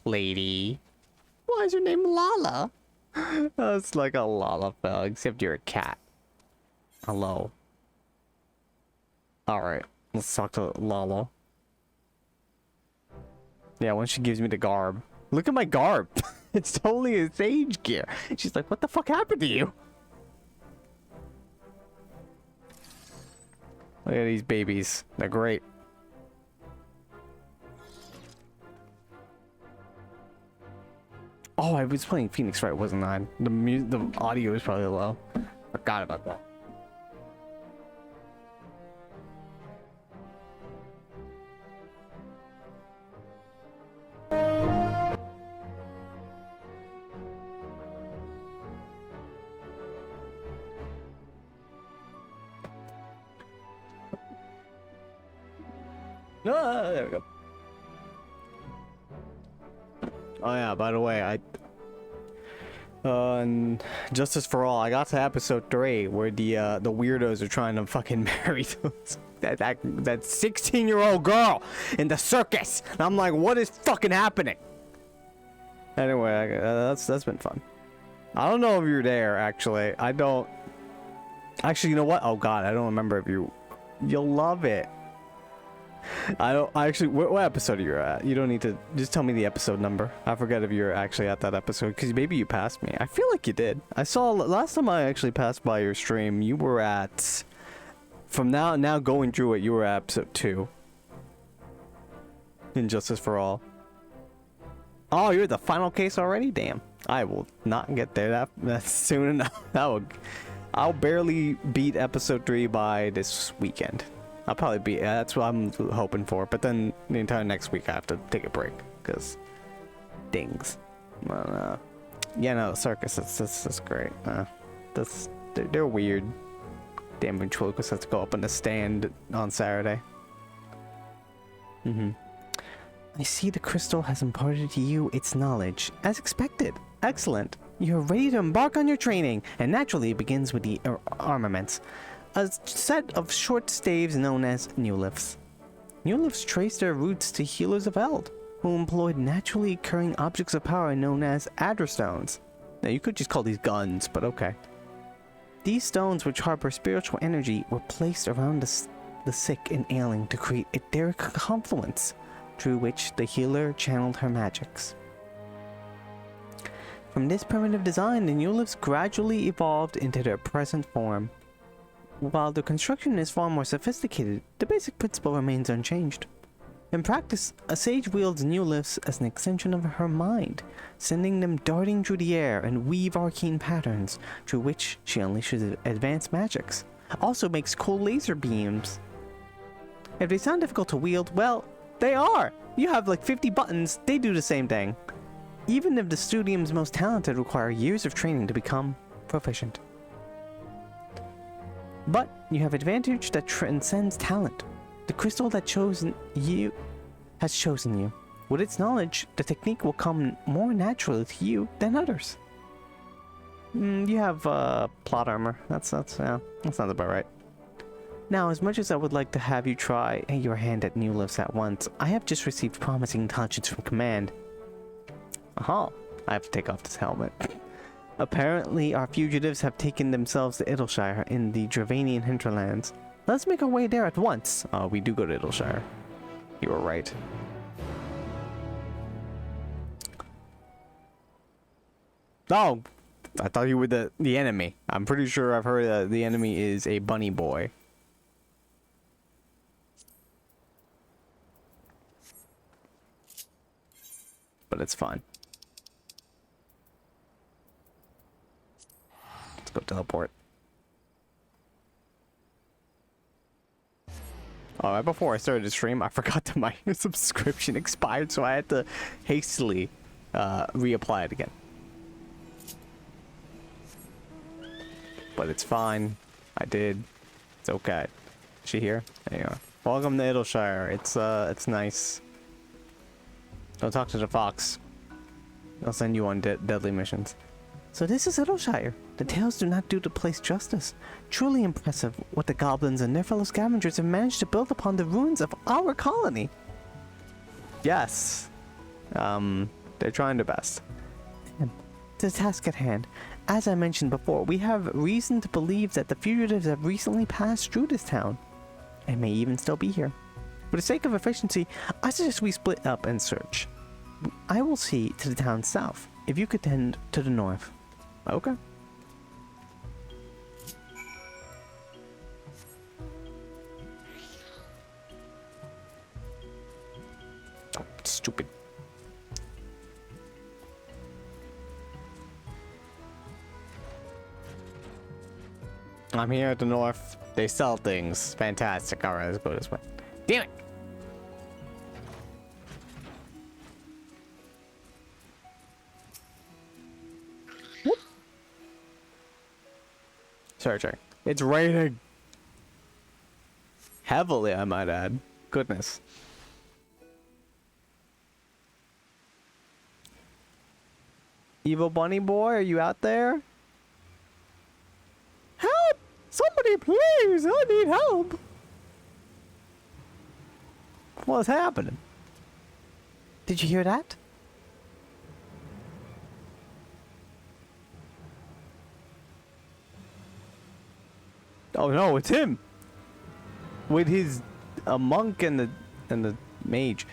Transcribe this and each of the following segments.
lady. Why is your name Lala? That's like a Lalafell, except you're a cat. Hello. Alright, let's talk to Lala. Yeah, when she gives me the garb. Look at my garb. It's totally a sage gear. She's like, what the fuck happened to you? Look at these babies. They're great. Oh, I was playing Phoenix Wright, wasn't I? The audio is probably low. Forgot about that. Ah, there we go. Oh yeah, by the way, Justice for All, I got to episode 3 where the weirdos are trying to fucking marry that 16-year-old girl in the circus. And I'm like, what is fucking happening? Anyway, that's been fun. I don't know if you're there, actually. I don't. Actually, you know what? Oh god, I don't remember if you'll love it. What episode are you at? You don't need to just tell me the episode number. I forget if you're actually at that episode, because maybe you passed me. I feel like you did. I saw last time I actually passed by your stream, you were at, from now going through it, you were at episode 2 in Justice for All. Oh, you're at the final case already? Damn, I will not get there that soon enough. I'll barely beat episode 3 by this weekend. I'll probably be, that's what I'm hoping for. But then the entire next week I have to take a break because dings. Yeah, no, the circus, that's great. They're weird. Damn ventriloquist has to go up in the stand on Saturday. I see the crystal has imparted to you its knowledge, as expected. Excellent. You're ready to embark on your training, and naturally it begins with the armaments. A set of short staves known as Newlifts. Newlifts trace their roots to healers of Eld, who employed naturally occurring objects of power known as Adderstones. Now you could just call these guns, but okay. These stones, which harbor spiritual energy, were placed around the sick and ailing to create etheric confluence, through which the healer channeled her magics. From this primitive design, the Newlifts gradually evolved into their present form. While the construction is far more sophisticated, the basic principle remains unchanged. In practice, a sage wields Newlifts as an extension of her mind, sending them darting through the air and weave arcane patterns, through which she unleashes advanced magics. Also makes cool laser beams. If they sound difficult to wield, well, they are! You have like 50 buttons, they do the same thing. Even if the Studium's most talented require years of training to become proficient. But you have advantage that transcends talent. The crystal that has chosen you. With its knowledge, the technique will come more naturally to you than others. You have plot armor. That sounds about right. Now, as much as I would like to have you try your hand at Newlifts at once, I have just received promising intelligence from command. Aha! I have to take off this helmet. Apparently, our fugitives have taken themselves to Idleshire in the Dravanian hinterlands. Let's make our way there at once. We do go to Idleshire. You were right. Oh! I thought you were the enemy. I'm pretty sure I've heard that the enemy is a bunny boy. But it's fine. Go teleport. Oh, right before I started the stream, I forgot that my subscription expired, so I had to hastily reapply it again. But it's fine. I did. It's okay. Is she here? There you are. Welcome to Idleshire. It's nice. Don't talk to the fox. I'll send you on deadly missions. So this is Idleshire. The tales do not do the place justice. Truly impressive what the goblins and their fellow scavengers have managed to build upon the ruins of our colony. Yes. The They're trying their best. And to the task at hand. As I mentioned before, we have reason to believe that the fugitives have recently passed through this town, and may even still be here. For the sake of efficiency, I suggest we split up and search. I will see to the town south, if you could tend to the north. Okay. Oh, stupid. I'm here at the north. They sell things. Fantastic. Alright, let's go this way. Damn it! Whoop. Searching. It's raining. Heavily, I might add. Goodness. Evil bunny boy, are you out there? Help! Somebody please! I need help! What's happening? Did you hear that? Oh no, it's him! With his a monk and the mage.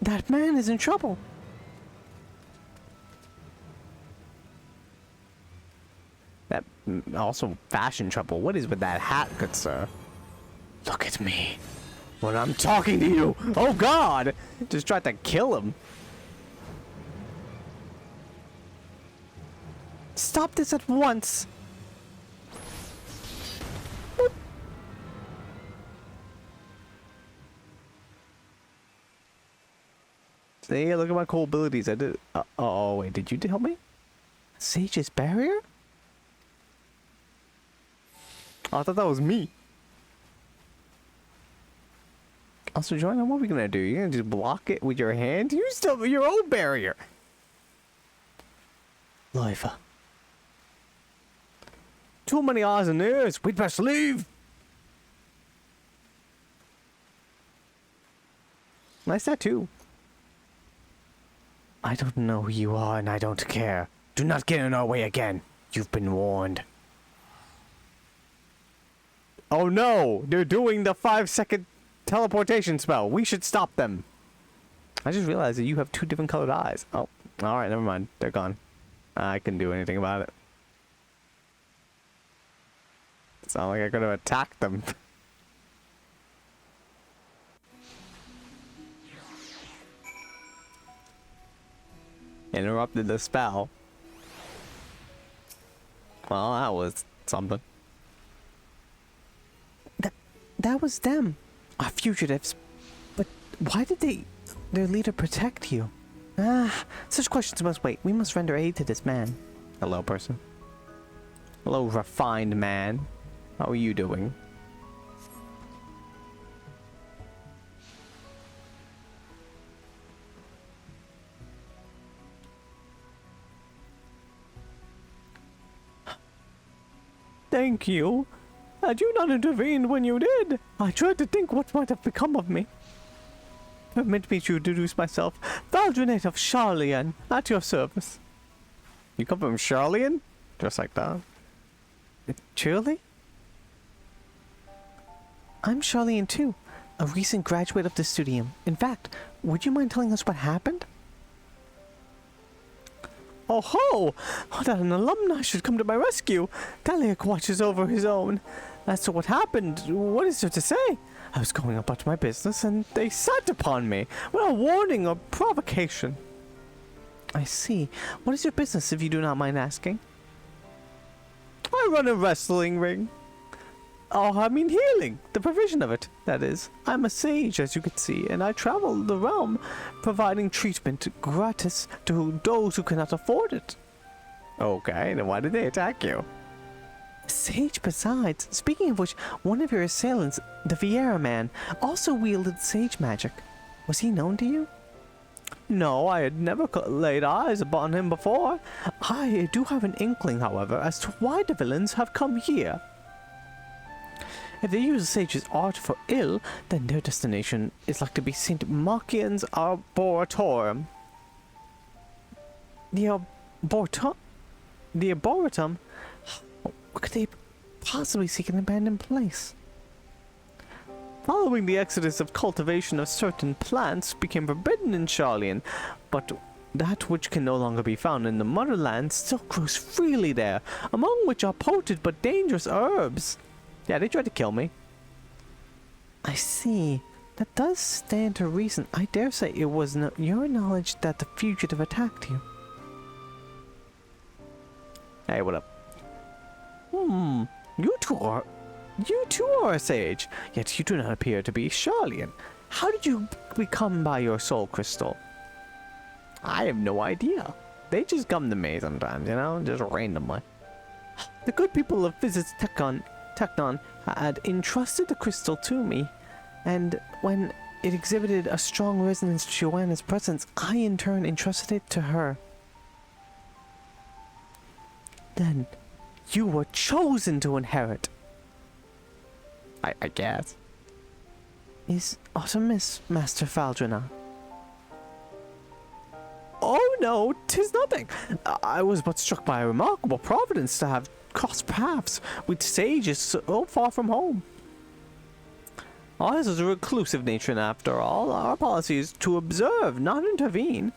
That man is in trouble. That also fashion trouble. What is with that hat, good sir? Look at me when I'm talking to you. Oh God! Just tried to kill him. Stop this at once. See, look at my cool abilities. I did. Oh, wait, did you help me? Sage's barrier? Oh, I thought that was me. Also, Joanna, what are we gonna do? You're gonna just block it with your hand? You still have your own barrier. Life. Too many eyes and ears. We'd best leave. Nice tattoo. I don't know who you are and I don't care. Do not get in our way again. You've been warned. Oh no! They're doing the 5-second teleportation spell. We should stop them. I just realized that you have 2 different colored eyes. Oh, alright, never mind. They're gone. I couldn't do anything about it. It's not like I could have attacked them. Interrupted the spell. Well, that was something. That was them. Our fugitives. But why did their leader protect you? Ah, such questions must wait. We must render aid to this man. Hello, person. Hello, refined man. How are you doing? Thank you. Had you not intervened when you did, I tried to think what might have become of me. Permit me to introduce myself, Valdrinate of Charlian, at your service. You come from Charlian? Just like that. Truly? I'm Charlian too, a recent graduate of the studium. In fact, would you mind telling us what happened? Oh ho! Oh, that an alumni should come to my rescue. Daliak watches over his own. As to what happened, what is there to say? I was going about my business and they sat upon me without warning or provocation. I see. What is your business, if you do not mind asking? I run a wrestling ring. Oh, I mean healing. The provision of it, that is. I'm a sage, as you can see, and I travel the realm, providing treatment gratis to those who cannot afford it. Okay, then why did they attack you? Sage besides. Speaking of which, one of your assailants, the Vieira man, also wielded sage magic. Was he known to you? No, I had never laid eyes upon him before. I do have an inkling, however, as to why the villains have come here. If they use the sage's art for ill, then their destination is like to be St. Marcian's Arboretum. The Arboretum? What could they possibly seek an abandoned place? Following the exodus of cultivation of certain plants became forbidden in Charlian, but that which can no longer be found in the motherland still grows freely there, among which are potent but dangerous herbs. Yeah, they tried to kill me. I see. That does stand to reason. I dare say it was your knowledge that the fugitive attacked you. Hey, what up? You too are a sage, yet you do not appear to be Charlian. How did you become by your soul crystal? I have no idea. They just come to me sometimes, you know, just randomly. The good people of Physics Technon had entrusted the crystal to me, and when it exhibited a strong resonance to Joanna's presence, I in turn entrusted it to her. Then, you were chosen to inherit. I guess. Is Artemis Master Faldrina? Oh no, 'tis nothing. I was but struck by a remarkable providence to have crossed paths with sages so far from home. Ours is a reclusive nation after all. Our policy is to observe, not intervene.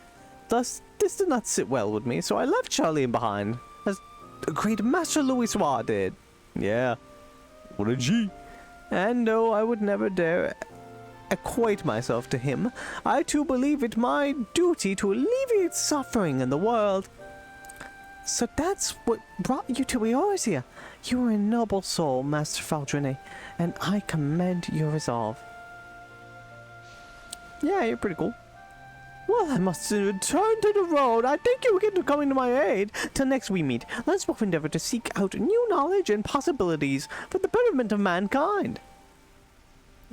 Thus, this did not sit well with me, so I left Charlian behind, as the great Master Louis Soir did. Yeah, what a G. And though I would never dare equate myself to him, I too believe it my duty to alleviate suffering in the world. So that's what brought you to Eorzea. You are a noble soul, Master Faldrine, and I commend your resolve. Yeah, you're pretty cool. Well, I must return to the road. I thank you again for coming to my aid. Till next we meet, let's both endeavor to seek out new knowledge and possibilities for the betterment of mankind.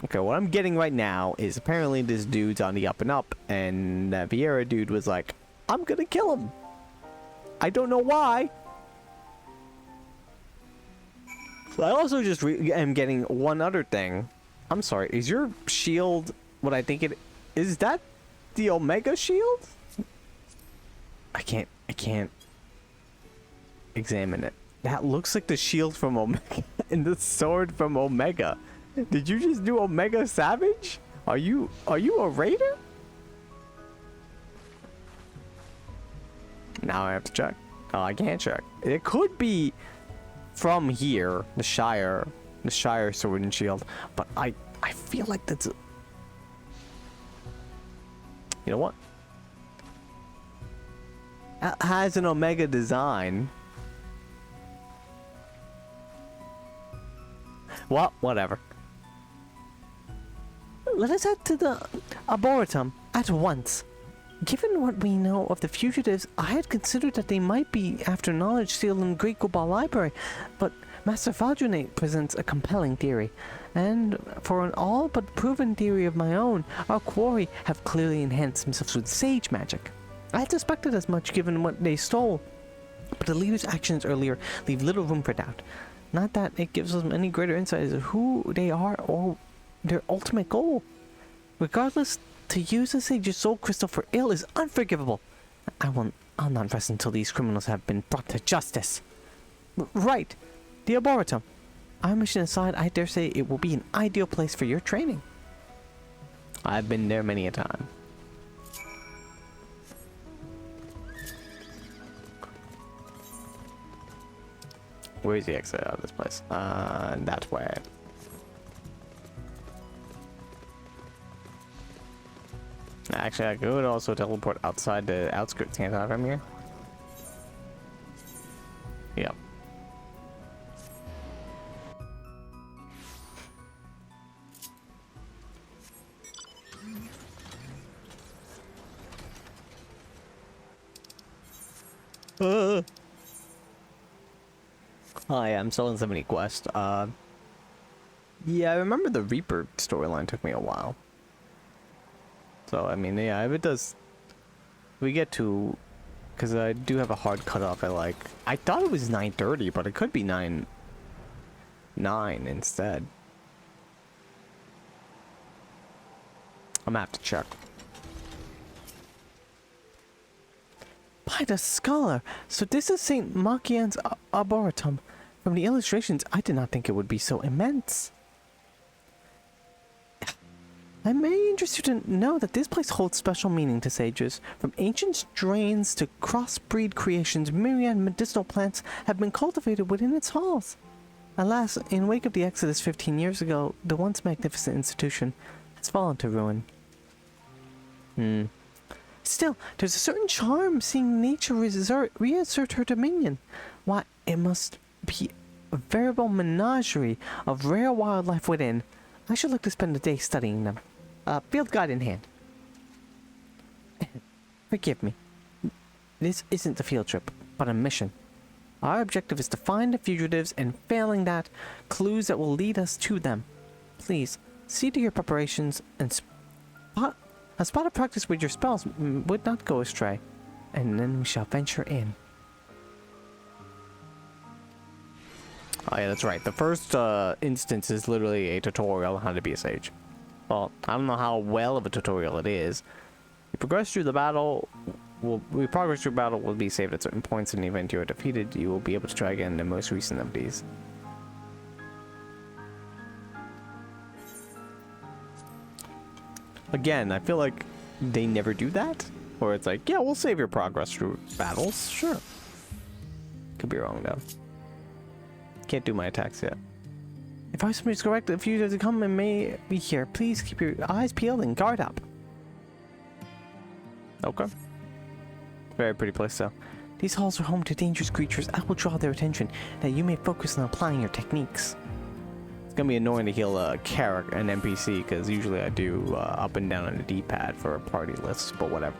Okay, what I'm getting right now is apparently this dude's on the up and up, and that Vieira dude was like, I'm gonna kill him. I don't know why. I also just am getting one other thing. I'm sorry, is your shield what I think it is? Is that the Omega shield? I can't examine it. That looks like the shield from Omega and the sword from Omega. Did you just do Omega Savage? Are you a raider? Now I have to check. Oh, I can't check. It could be from here, the Shire sword and shield, but I feel like that's you know what? It has an Omega design. Well, whatever. Let us head to the Arboretum at once. Given what we know of the fugitives, I had considered that they might be after knowledge sealed in the Great Gobal Library, but Master Faldrine presents a compelling theory, and for an all but proven theory of my own, our quarry have clearly enhanced themselves with sage magic. I had suspected as much given what they stole, but the leader's actions earlier leave little room for doubt. Not that it gives us any greater insight as to who they are or their ultimate goal. Regardless, to use the sage's soul crystal for ill is unforgivable. I'll not rest until these criminals have been brought to justice. Right. The Arboretum. Our mission aside, I dare say it will be an ideal place for your training. I've been there many a time. Where's the exit out of this place? That way. Actually, I could also teleport outside the outskirts, can't I, from here? Yep. Oh yeah, I'm still in 70 quest. Yeah, I remember the Reaper storyline took me a while. So, I mean, yeah, if it does... We get to... Because I do have a hard cutoff at like... I thought it was 9:30, but it could be 9 instead. I'm gonna have to check. By the scholar! So this is St. Machian's Arboretum. From the illustrations, I did not think it would be so immense. I may interest you to know that this place holds special meaning to sages. From ancient strains to crossbreed creations, myriad medicinal plants have been cultivated within its halls. Alas, in wake of the Exodus 15 years ago, the once magnificent institution has fallen to ruin. Still, there's a certain charm seeing nature reassert her dominion. Why, it must be a veritable menagerie of rare wildlife within. I should like to spend a day studying them. Field guide in hand. Forgive me. This isn't a field trip, but a mission. Our objective is to find the fugitives, and failing that, clues that will lead us to them. Please, see to your preparations, and a spot of practice with your spells would not go astray. And then we shall venture in. Oh yeah, that's right. The first instance is literally a tutorial on how to be a sage. Well, I don't know how well of a tutorial it is. You progress through the battle. Progress through battle will be saved at certain points. In the event you are defeated, you will be able to try again in the most recent of these. Again, I feel like they never do that. Or it's like, yeah, we'll save your progress through battles. Sure. Could be wrong though. Can't do my attacks yet. If our estimate is correct, the fugitives to come and may be here. Please keep your eyes peeled and guard up. Okay. Very pretty place though. These halls are home to dangerous creatures. I will draw their attention that you may focus on applying your techniques. It's gonna be annoying to heal a character, an NPC, because usually I do up and down on the D-pad for a party list, but whatever.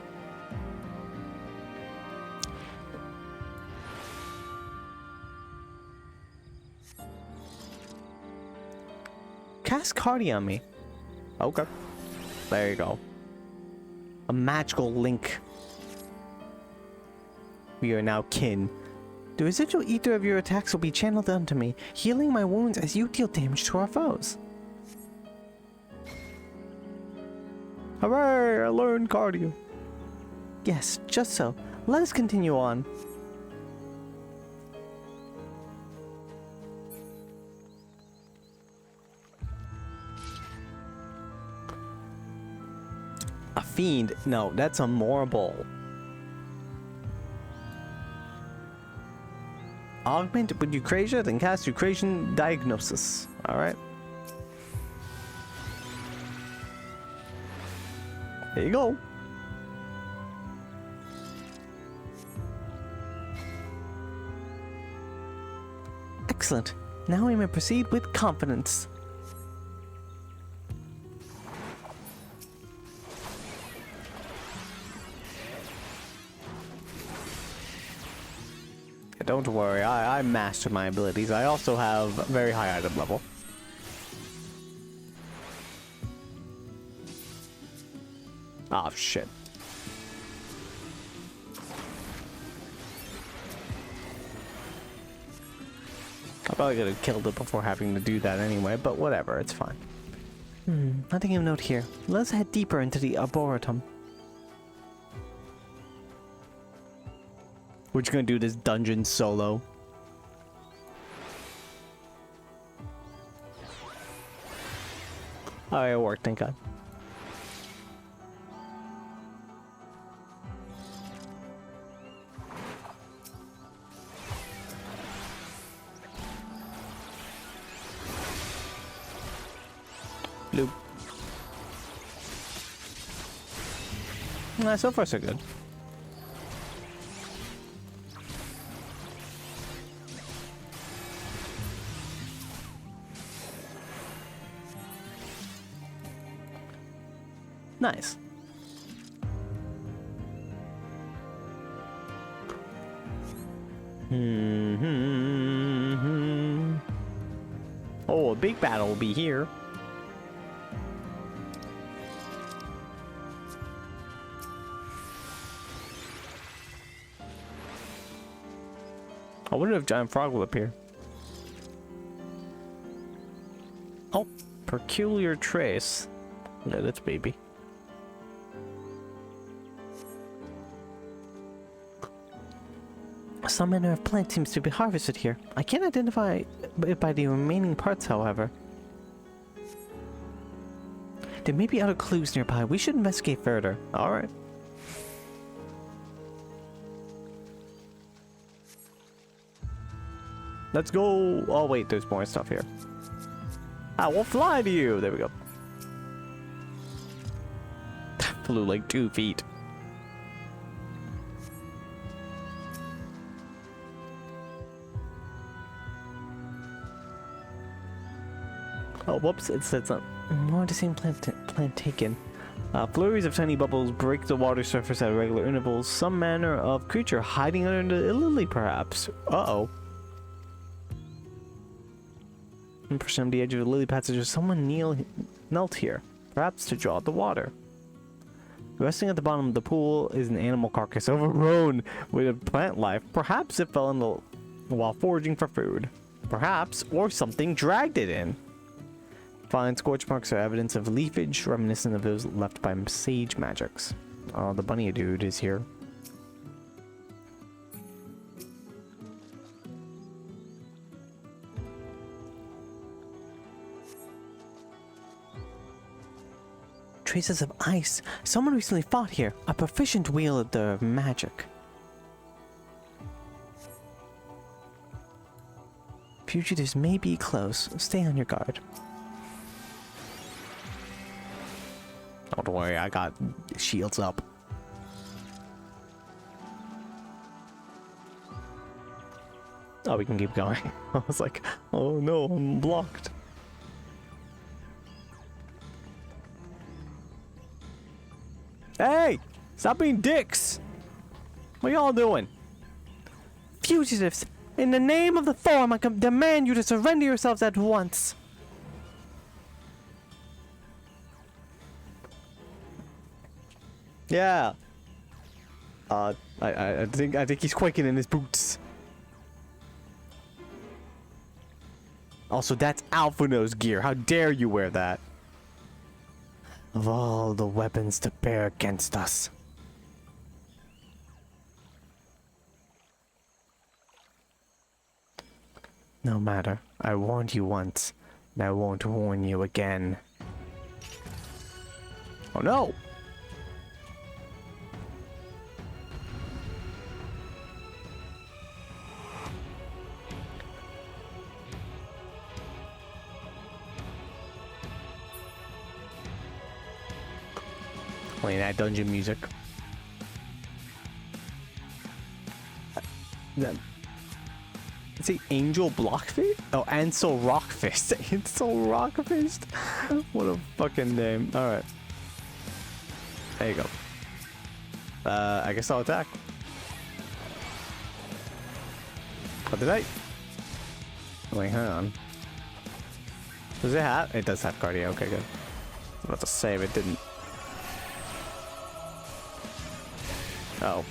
Cast Cardi on me. Okay. There you go. A magical link. We are now kin. The residual ether of your attacks will be channeled onto me, healing my wounds as you deal damage to our foes. Hooray! I learned cardio. Yes, just so. Let us continue on. A fiend? No, that's a morbol. Augment with Eucrasia, then cast Eucrasian Diagnosis. Alright. There you go. Excellent. Now we may proceed with confidence. Don't worry, I mastered my abilities. I also have very high item level. Oh shit. I probably could have killed it before having to do that anyway, but whatever, it's fine. Nothing of note here. Let's head deeper into the Arboretum. We're just gonna do this dungeon solo. Oh, it worked, thank God. Bloop. Nah, so far so good. Nice. Oh, a big battle will be here. I wonder if Giant Frog will appear. Oh, peculiar trace. Look at its baby. Some manner of plant seems to be harvested here. I can't identify it by the remaining parts, however. There may be other clues nearby. We should investigate further. Alright. Let's go. Oh, wait, there's more stuff here. I will fly to you. There we go. Flew like 2 feet. Oh, whoops, it said something. More of the same plant taken. Flurries of tiny bubbles break the water surface at regular intervals. Some manner of creature hiding under the lily, perhaps. Uh-oh. Impression on the edge of the lily passage, someone knelt here, perhaps to draw out the water. Resting at the bottom of the pool is an animal carcass overgrown with a plant life. Perhaps it fell in while foraging for food. Perhaps, or something dragged it in. Fine scorch marks are evidence of leafage reminiscent of those left by sage magics. Oh, the bunny dude is here. Traces of ice. Someone recently fought here. A proficient wielder of magic. Fugitives may be close. Stay on your guard. Don't worry, I got shields up. Oh, we can keep going. I was like, oh no, I'm blocked. Hey! Stop being dicks! What y'all doing? Fugitives! In the name of the Thorm, I demand you to surrender yourselves at once! Yeah. I think he's quaking in his boots. Also, that's Alphino's gear. How dare you wear that? Of all the weapons to bear against us. No matter. I warned you once, and I won't warn you again. Oh no! Playing that dungeon music. Is it Angel Blockfist? Oh, Ansel Rockfist. Ansel Rockfist? What a fucking name. Alright. There you go. I guess I'll attack. What did I? Wait, hang on. Does it have? It does have cardio. Okay, good. I was about to save it didn't. Oh.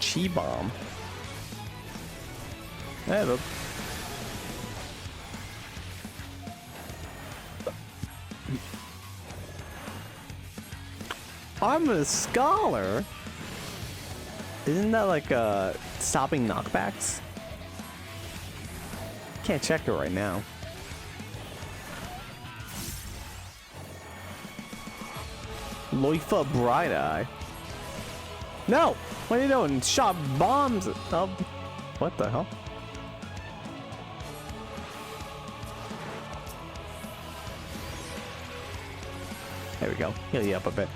Chi bomb. Hey, look. I'm a scholar. Isn't that like stopping knockbacks? Can't check it right now. Loifa Bright Eye. No! What are you doing? Shot bombs! Oh, what the hell? There we go. Heal you up a bit.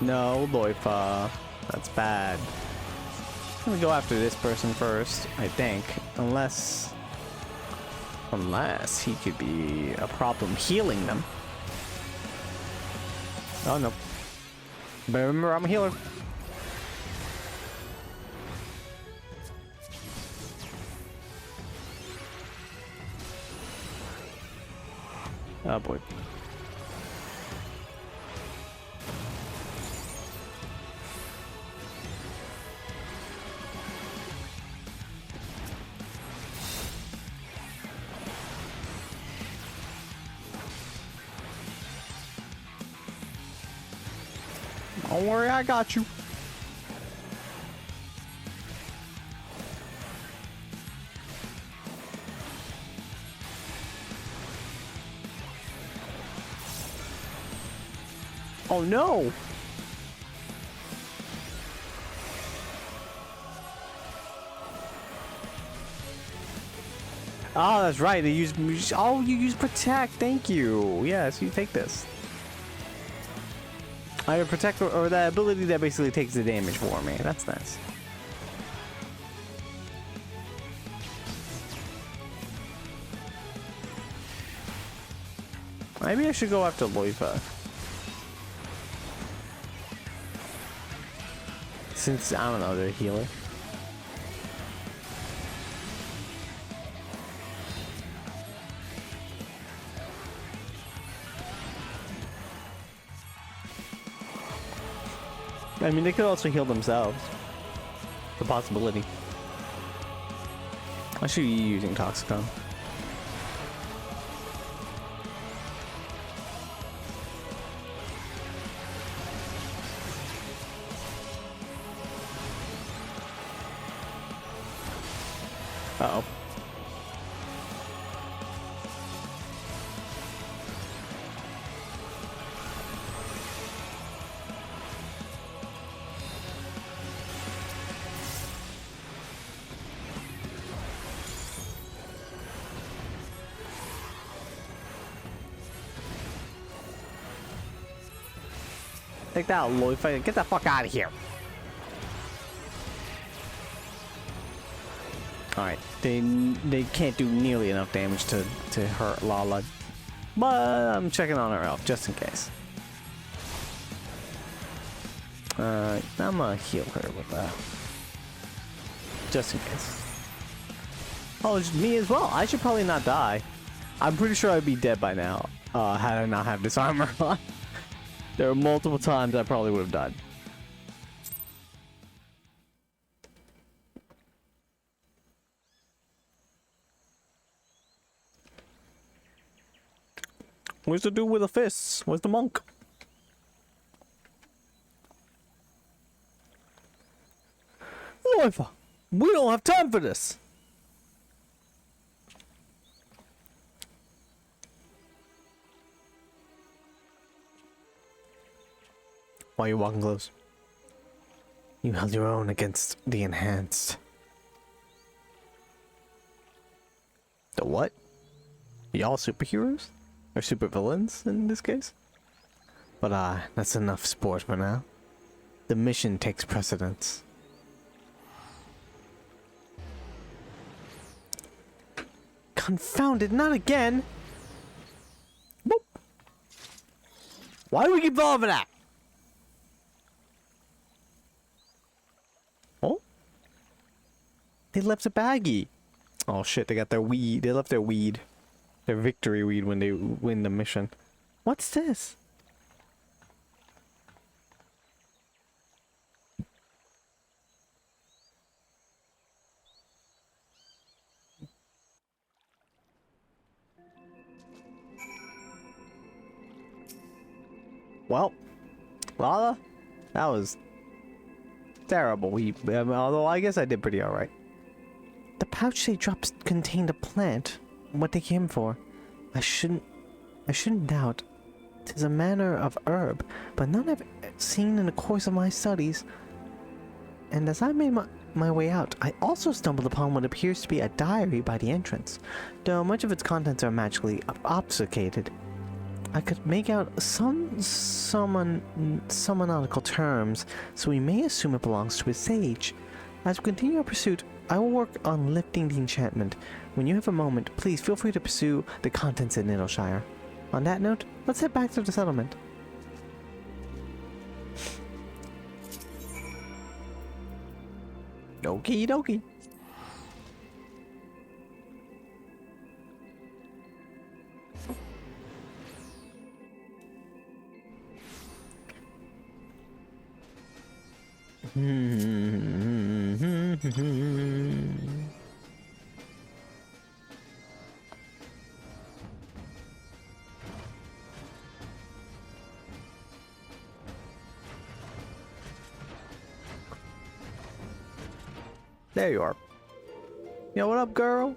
No, Loifa. That's bad. I'm gonna go after this person first, I think. Unless he could be a problem healing them. Oh no. But remember, I'm a healer. Oh boy. Don't worry, I got you. Oh no! Oh, that's right. They use. Oh, you use protect. Thank you. Yes, you take this. I have protect or that ability that basically takes the damage for me. That's nice. Maybe I should go after Loifa. Since I don't know, they're a healer. I mean, they could also heal themselves. The possibility. I should be using Toxicon. Uh-oh. Take that, Lloyd. Get the fuck out of here. Alright, they can't do nearly enough damage to hurt Lala. But I'm checking on her health, just in case. I'm gonna heal her with that. Just in case. Oh, it's me as well. I should probably not die. I'm pretty sure I'd be dead by now, had I not have this armor on. There are multiple times I probably would have died. Where's the dude with the fists? Where's the monk? Loifa, we don't have time for this. Why are you walking close? You held your own against the enhanced. The what? Y'all superheroes? Or supervillains in this case? But that's enough sport for now. The mission takes precedence. Confound it, not again! Boop. Why do we keep falling for that? Oh? They left a baggie. Oh shit, they got their weed. They left their weed. Their victory weed when they win the mission. What's this? Well, Lala, that was terrible. Although I guess I did pretty alright. The pouch they dropped contained a plant. What they came for. I shouldn't doubt. 'Tis a manner of herb, but none I've seen in the course of my studies. And as I made my way out, I also stumbled upon what appears to be a diary by the entrance. Though much of its contents are magically obfuscated, I could make out some nautical terms, so we may assume it belongs to a sage. As we continue our pursuit, I will work on lifting the enchantment. When you have a moment, please feel free to pursue the contents in Niddleshire. On that note, let's head back to the settlement. Okie dokie. There you are. Yo, what up, girl?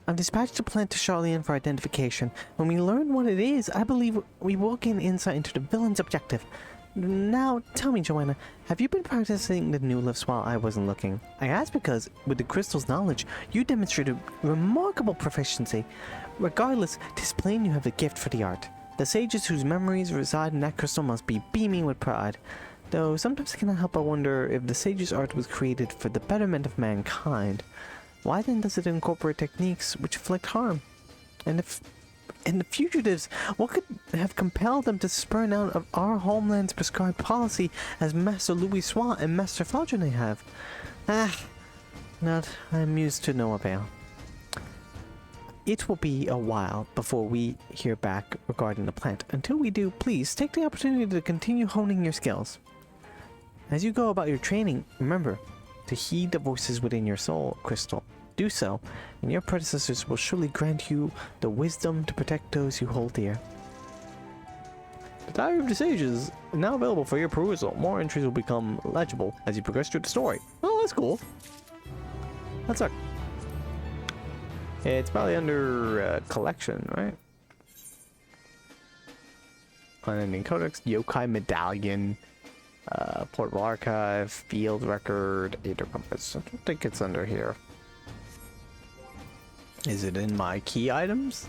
I've dispatched a plant to Charlene for identification. When we learn what it is, I believe we will gain insight into the villain's objective. Now, tell me, Joanna, have you been practicing the new lifts while I wasn't looking? I ask because, with the crystal's knowledge, you demonstrated remarkable proficiency. Regardless, 'tis plain you have a gift for the art. The sages whose memories reside in that crystal must be beaming with pride. Though sometimes I cannot help but wonder if the sage's art was created for the betterment of mankind. Why then does it incorporate techniques which inflict harm? And the fugitives, what could have compelled them to spurn out of our homeland's prescribed policy as Master Louis Soir and Master Faldrenet have? I'm used to no avail. It will be a while before we hear back regarding the plant. Until we do, please take the opportunity to continue honing your skills. As you go about your training, remember to heed the voices within your soul, Crystal. Do so, and your predecessors will surely grant you the wisdom to protect those you hold dear. The Diary of the Sages is now available for your perusal. More entries will become legible as you progress through the story. Oh, that's cool. That's our... It's probably under collection, right? Unending Codex, Yokai Medallion, Portable Archive, Field Record, Aether Compass. I don't think it's under here. Is it in my key items?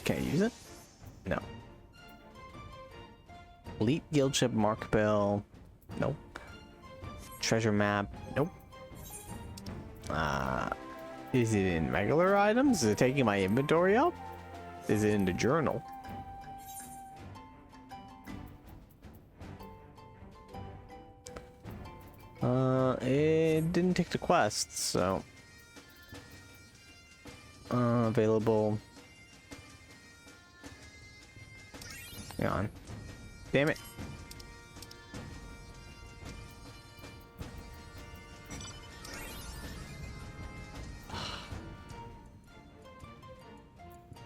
Can't use it? No. Elite Guild Ship Mark Bell. Nope. Treasure Map. Nope. Is it in regular items? Is it taking my inventory up? Is it in the journal? It didn't take the quests, so... available... Hang on. Damn it.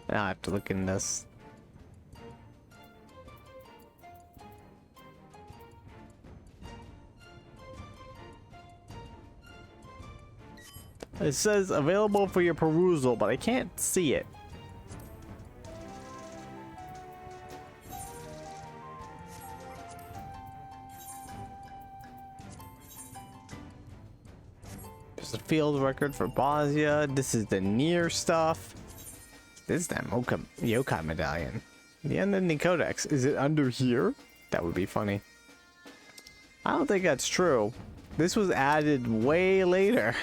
Now I have to look in this. It says available for your perusal, but I can't see it. There's a field record for Bosnia. This is the near stuff. This is that Yokai Medallion. The Unending Codex. Is it under here? That would be funny. I don't think that's true. This was added way later.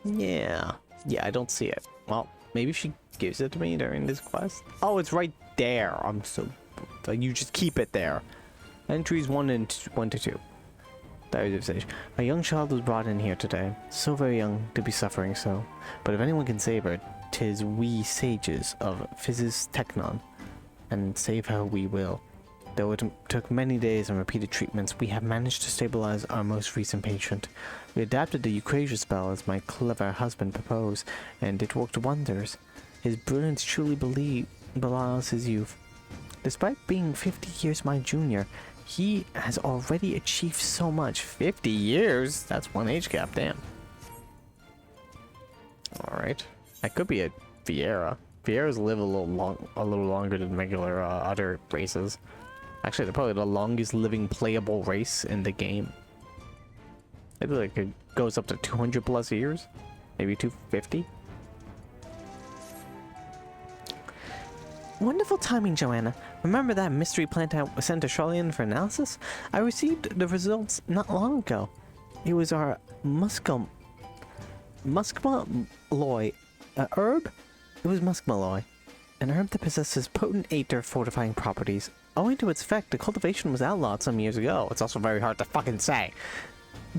Yeah. Yeah, I don't see it. Well, maybe she gives it to me during this quest. Oh, it's right there. I'm so... You just keep it there. Entries 1 to 2. Diary of Sage. A young child was brought in here today. So very young to be suffering so. But if anyone can save her, 'tis we sages of Physis Technon. And save her we will. Though it took many days and repeated treatments, we have managed to stabilize our most recent patient. We adapted the Eucrasia spell as my clever husband proposed, and it worked wonders. His brilliance truly belies his youth. Despite being 50 years my junior, he has already achieved so much. 50 years? That's one age gap, damn. Alright. That could be a Fiera. Fieras live a little longer than regular other races. Actually, they're probably the longest living playable race in the game. I feel like it goes up to 200 plus years. Maybe 250. Wonderful timing, Joanna. Remember that mystery plant I sent to Charlene for analysis? I received the results not long ago. It was our muskmalloy herb. It was muskmalloy, an herb that possesses potent aether fortifying properties. Owing to its effect, the cultivation was outlawed some years ago. It's also very hard to fucking say.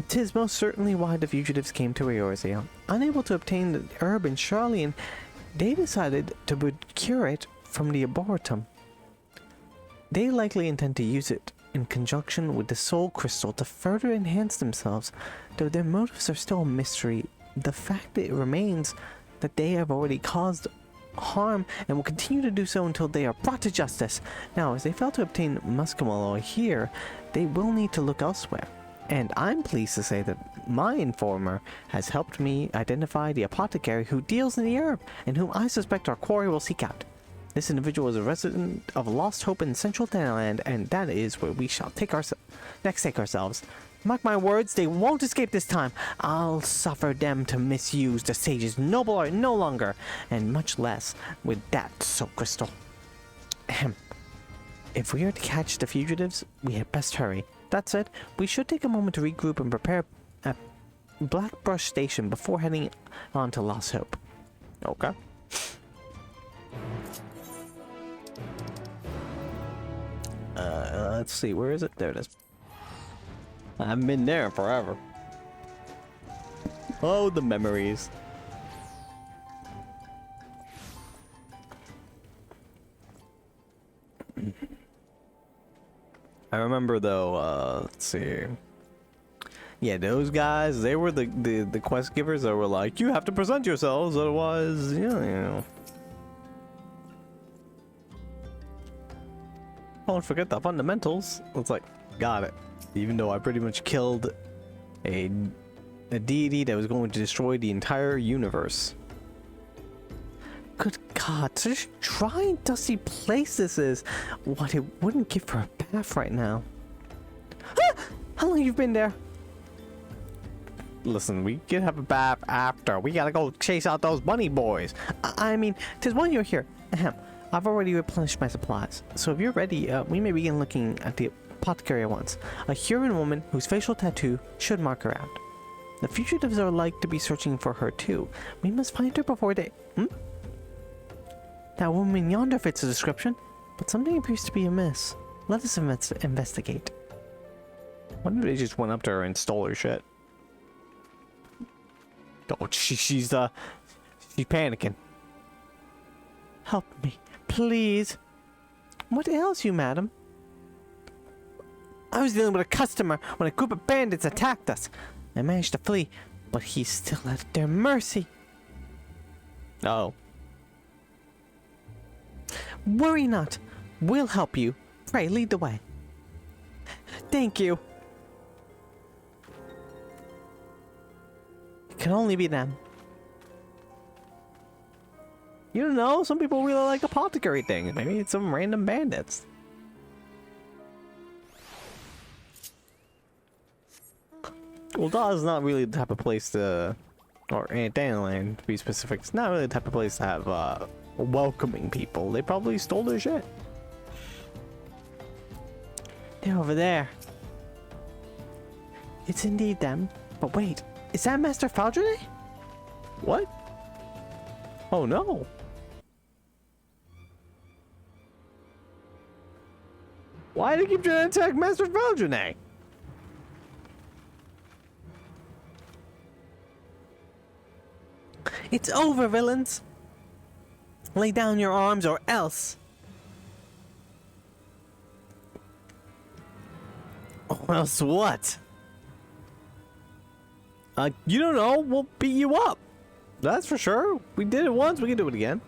'Tis most certainly why the fugitives came to Eorzea. Unable to obtain the herb in Charlene, they decided to procure it from the Arboretum. They likely intend to use it in conjunction with the soul crystal to further enhance themselves. Though their motives are still a mystery, the fact it remains that they have already caused harm and will continue to do so until they are brought to justice. Now, as they fail to obtain muscimalo here, they will need to look elsewhere. And I'm pleased to say that my informer has helped me identify the apothecary who deals in the herb, and whom I suspect our quarry will seek out. This individual is a resident of Lost Hope in Central Thailand, and that is where we shall take ourselves. Mark my words, they won't escape this time. I'll suffer them to misuse the sage's noble art no longer, and much less with that soul crystal. Ahem. If we are to catch the fugitives, we had best hurry. That said, we should take a moment to regroup and prepare at Blackbrush Station before heading on to Lost Hope. Okay. Let's see, where is it? There it is. I haven't been there in forever. Oh, the memories. I remember though, let's see. Yeah, those guys, they were the quest givers that were like, you have to present yourselves, otherwise, you know. Don't forget the fundamentals. It's like, got it. Even though I pretty much killed a deity that was going to destroy the entire universe. Good God, such a dry and dusty place this is. What it wouldn't give for a bath right now. Ah! How long you've been there? Listen, we can have a bath after. We gotta go chase out those bunny boys. I mean, 'tis while you're here. Ahem. I've already replenished my supplies, so if you're ready, we may begin looking at the apothecary at once. A Huron woman whose facial tattoo should mark her out. The fugitives are like to be searching for her too. We must find her before they... That woman yonder fits the description, but something appears to be amiss. Let us investigate. What if they just went up to her and stole her shit? Oh, she's panicking. Help me. Please. What ails you, madam? I was dealing with a customer when a group of bandits attacked us. I managed to flee, but he's still at their mercy. Oh. Worry not. We'll help you. Pray, lead the way. Thank you. It can only be them. You don't know, some people really like apothecary things. Maybe it's some random bandits. Well, Daw is not really the type of place to... Or Daniland, to be specific. It's not really the type of place to have welcoming people. They probably stole their shit. They're over there. It's indeed them. But wait, is that Master Faldrine? What? Oh no. Why do they keep trying to attack Master Faldrine? It's over, villains. Lay down your arms or else. Or else what? You don't know. We'll beat you up. That's for sure. We did it once. We can do it again.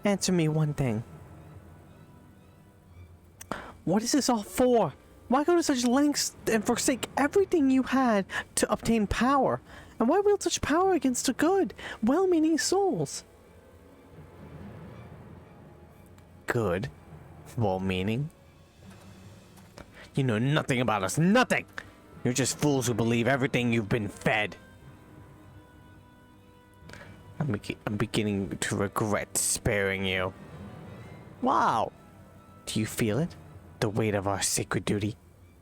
Answer me one thing. What is this all for? Why go to such lengths and forsake everything you had to obtain power? And why wield such power against the good, well-meaning souls? Good? Well-meaning? You know nothing about us. Nothing! You're just fools who believe everything you've been fed. I'm beginning to regret sparing you. Wow! Do you feel it? The weight of our sacred duty?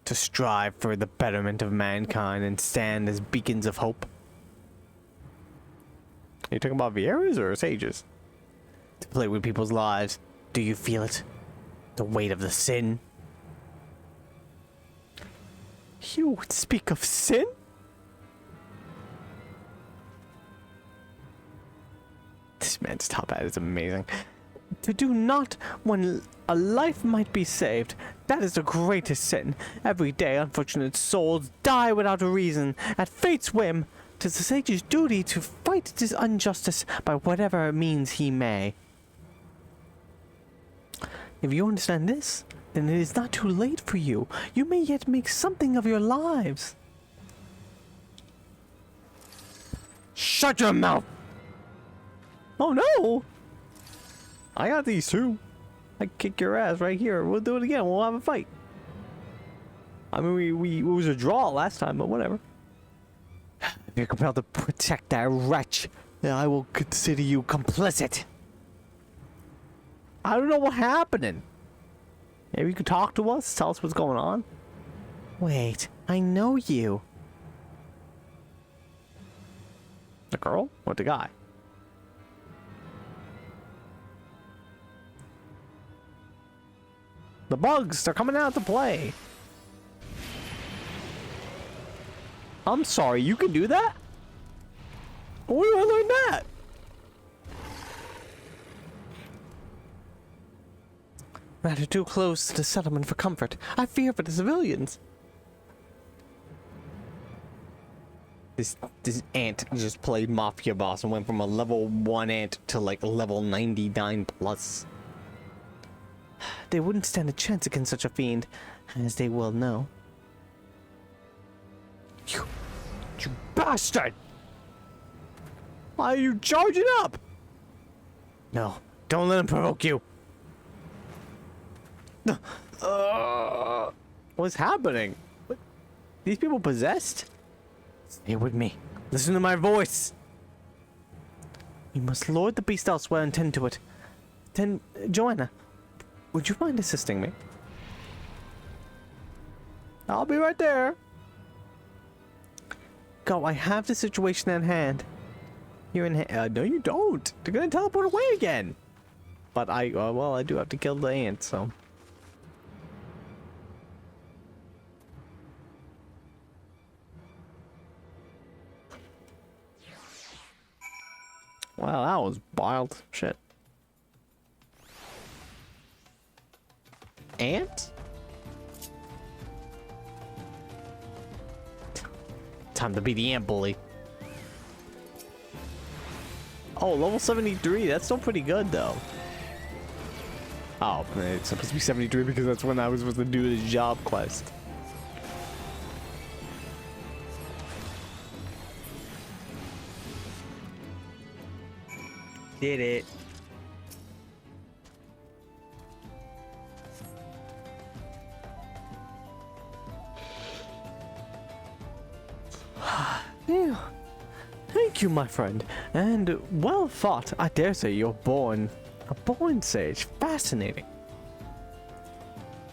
To strive for the betterment of mankind and stand as beacons of hope? Are you talking about Vieras or sages? To play with people's lives. Do you feel it? The weight of the sin? You would speak of sin? This man's top hat is amazing. To do not when a life might be saved, that is the greatest sin. Every day unfortunate souls die without a reason, at fate's whim. 'Tis the sage's duty to fight this injustice by whatever means he may. If you understand this, then it is not too late for you. You may yet make something of your lives. Shut your mouth! Oh no! I got these too. I kick your ass right here. We'll do it again. We'll have a fight. I mean, it was a draw last time, but whatever. If you're compelled to protect that wretch, then I will consider you complicit. I don't know what's happening. Maybe you could talk to us, tell us what's going on. Wait, I know you. The girl or the guy? The bugs, they're coming out to play. I'm sorry, you can do that? Where do I learn that? Rather too close to the settlement for comfort. I fear for the civilians. This ant just played Mafia Boss and went from a level 1 ant to like level 99 plus. They wouldn't stand a chance against such a fiend, as they well know. You bastard! Why are you charging up? No, don't let him provoke you. What's happening? What? These people possessed? Stay with me. Listen to my voice. We must lord the beast elsewhere and tend to it. Then, Joanna, would you mind assisting me? I'll be right there. Go, I have the situation at hand. You're in no you don't. They're gonna teleport away again. But well, I do have to kill the ant, so. Wow, that was wild. Shit. Ant? Time to be the ant bully. Oh, level 73. That's still pretty good, though. Oh, it's supposed to be 73 because that's when I was supposed to do the job quest. Did it. Thank you, my friend, and well fought. I dare say you're a born sage. Fascinating.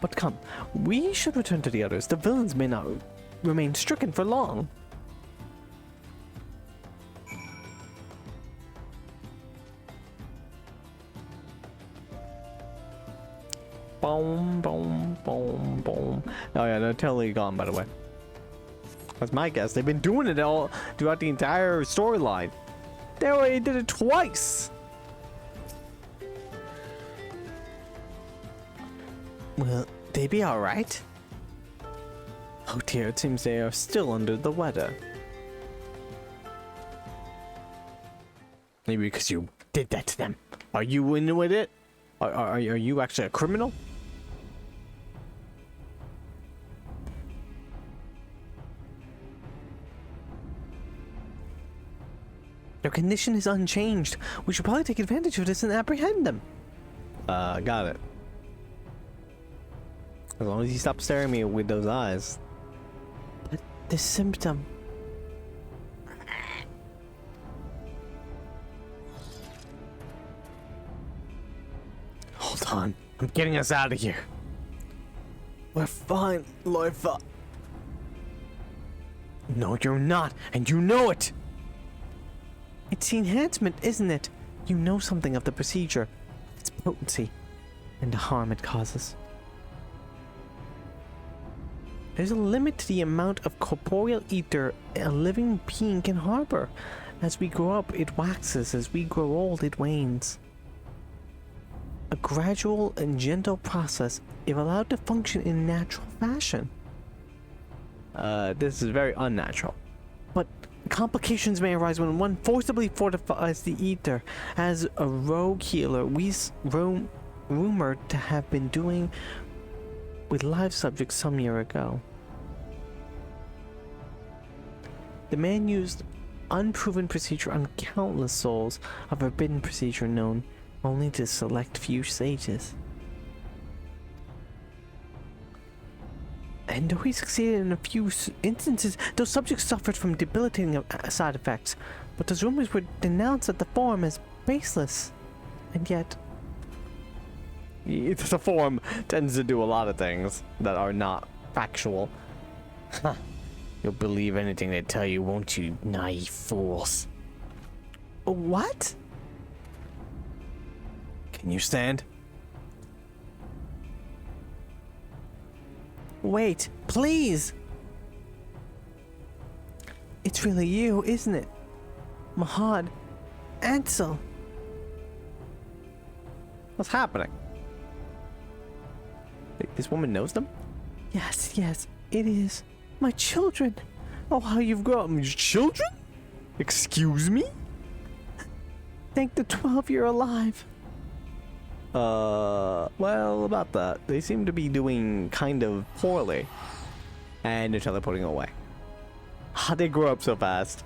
But come, we should return to the others. The villains may not remain stricken for long. Boom, boom, boom, boom. Oh yeah, they're totally gone, by the way. That's my guess. They've been doing it all throughout the entire storyline. They already did it twice. Will they be alright? Oh dear, it seems they are still under the weather. Maybe because you did that to them. Are you in with it? Are you actually a criminal? Their condition is unchanged. We should probably take advantage of this and apprehend them. Got it. As long as you stop staring at me with those eyes. But the symptom. Hold on. I'm getting us out of here. We're fine, Loifa. No, you're not, and you know it. It's the enhancement, isn't it? You know something of the procedure, its potency, and the harm it causes. There's a limit to the amount of corporeal ether a living being can harbor. As we grow up, it waxes. As we grow old, it wanes. a gradual and gentle process if allowed to function in natural fashion. This is very unnatural. But complications may arise when one forcibly fortifies the ether, as a rogue healer rumored to have been doing with live subjects some year ago. The man used unproven procedure on countless souls, a forbidden procedure known only to select few sages. And though he succeeded in a few instances, those subjects suffered from debilitating side effects. But those rumors were denounced at the forum as baseless. And yet, the forum tends to do a lot of things that are not factual. Huh. You'll believe anything they tell you, won't you, naive fools? What? Can you stand? Wait, please! It's really you, isn't it? Mahad, Ansel. What's happening? This woman knows them? Yes, it is. My children. Oh, how you've grown. Children? Excuse me? Thank the 12 you're alive. Well, about that. They seem to be doing kind of poorly. And they're teleporting away. How'd they grow up so fast?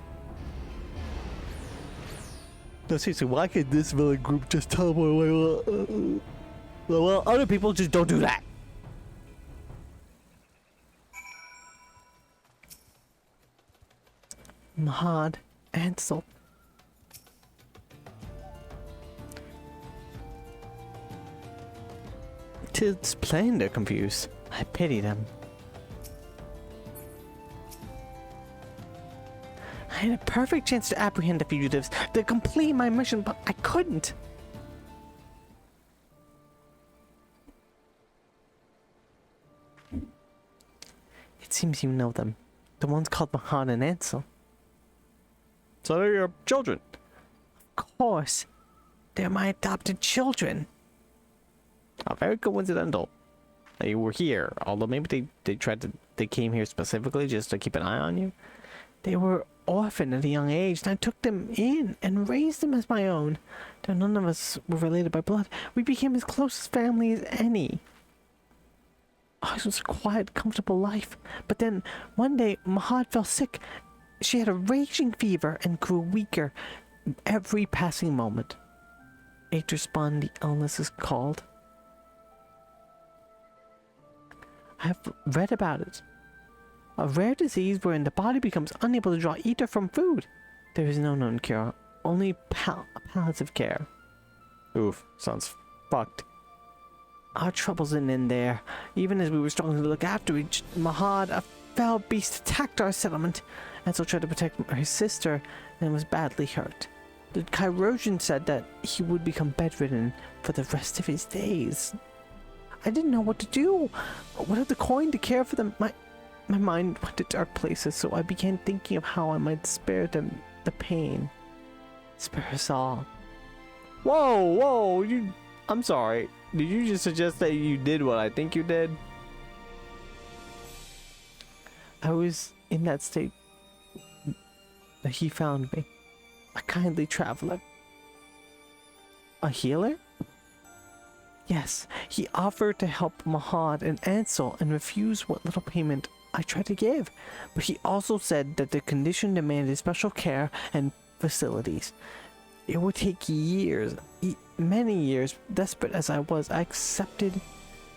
No, seriously, why could this villain group just teleport away? Well, other people just don't do that. Mahad, Ansel. Tis plain they're confused. I pity them. I had a perfect chance to apprehend the fugitives, to complete my mission, but I couldn't. It seems you know them. The ones called Mahad and Ansel. So they're your children? Of course. They're my adopted children. Oh, very coincidental that you were here. Although maybe they came here specifically just to keep an eye on you. They were orphaned at a young age, and I took them in and raised them as my own. Though none of us were related by blood, we became as close as family as any. Ours was a quiet, comfortable life. But then, one day, Mahad fell sick. She had a raging fever and grew weaker every passing moment. Aetherspon, the illness is called. I have read about it. A rare disease wherein the body becomes unable to draw ether from food. There is no known cure, only palliative care. Oof, sounds fucked. Our troubles didn't end there. Even as we were struggling to look after each Mahad, a fell beast attacked our settlement. Ansel tried to protect his sister and was badly hurt. The chirurgeon said that he would become bedridden for the rest of his days. I didn't know what to do. Without the coin to care for them, my mind went to dark places, so I began thinking of how I might spare them the pain. Spare us all. Whoa, I'm sorry. Did you just suggest that you did what I think you did? I was in that state that he found me. A kindly traveler. A healer? Yes, he offered to help Mahad and Ansel and refused what little payment I tried to give. But he also said that the condition demanded special care and facilities. It would take years, many years. Desperate as I was, I accepted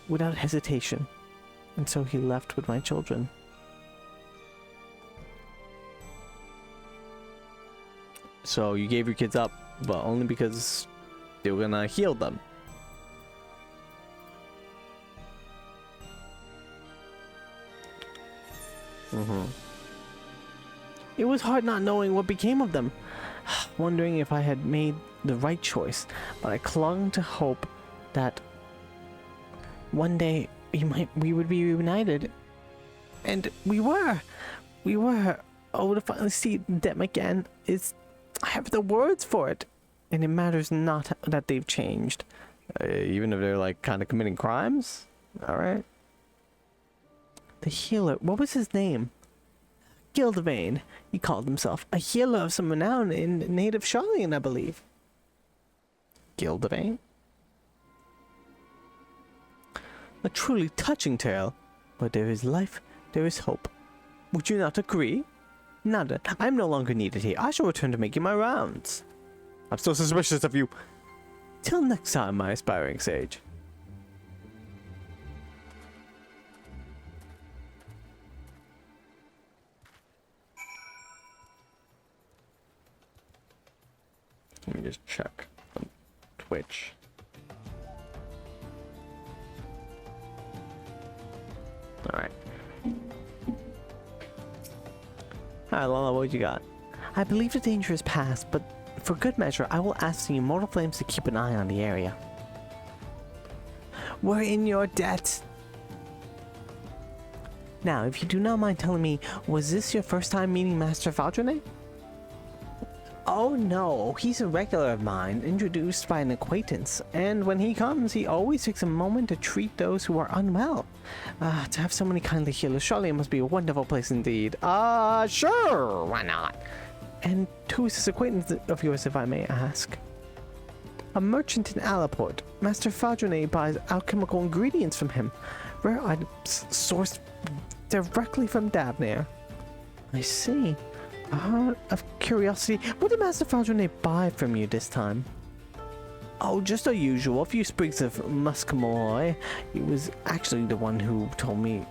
without hesitation. And so he left with my children. So you gave your kids up, but only because they were gonna heal them. It was hard not knowing what became of them, wondering if I had made the right choice, but I clung to hope that one day we would be reunited. And we were. Oh, to finally see them again I have the words for it. And it matters not that they've changed. Even if they're like kind of committing crimes? Alright. The healer, what was his name? Gildevane, he called himself. A healer of some renown in native Charlian, I believe. Gildevane? A truly touching tale. But there is life, there is hope. Would you not agree? Nada. I'm no longer needed here. I shall return to making my rounds. I'm still suspicious of you. Till next time, my aspiring sage. Let me just check on Twitch. Alright. Hi, Lala, what you got? I believe the danger is past, but for good measure, I will ask the Immortal Flames to keep an eye on the area. We're in your debt. Now, if you do not mind telling me, was this your first time meeting Master Valdrene? Oh no, he's a regular of mine, introduced by an acquaintance, and when he comes, he always takes a moment to treat those who are unwell. To have so many kindly healers, surely it must be a wonderful place indeed. Sure, why not? And who is this acquaintance of yours, if I may ask? A merchant in Alaport. Master Valdrene buys alchemical ingredients from him, rare items sourced directly from Davnir. I see. Of curiosity, what did Master Valdrene buy from you this time? Oh, just the usual. A few sprigs of muscimol. He was actually the one who told me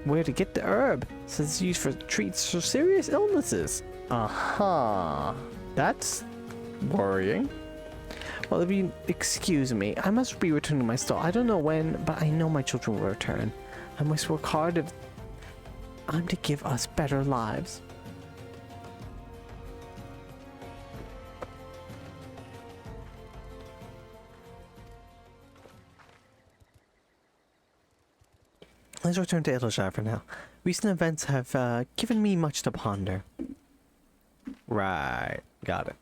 where to get the herb, since it's used for treats for serious illnesses. That's worrying. Well, if you excuse me, I must be returning to my stall. I don't know when, but I know my children will return. I must work hard if I'm to give us better lives. Let's return to Edelshire for now. Recent events have given me much to ponder. Right, got it.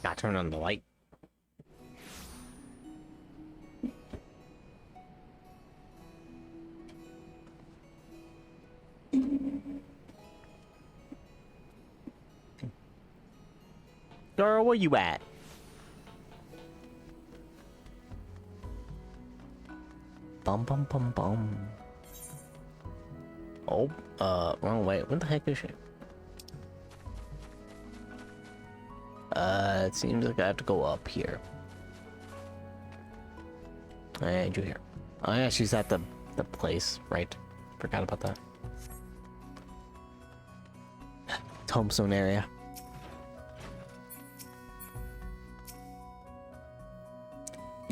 Gotta turn on the light. Girl, where you at? Bum bum bum bum. Oh, wrong way. What the heck is she? It seems like I have to go up here. And you here. Oh yeah, she's at the place, right? Forgot about that. Tombstone area.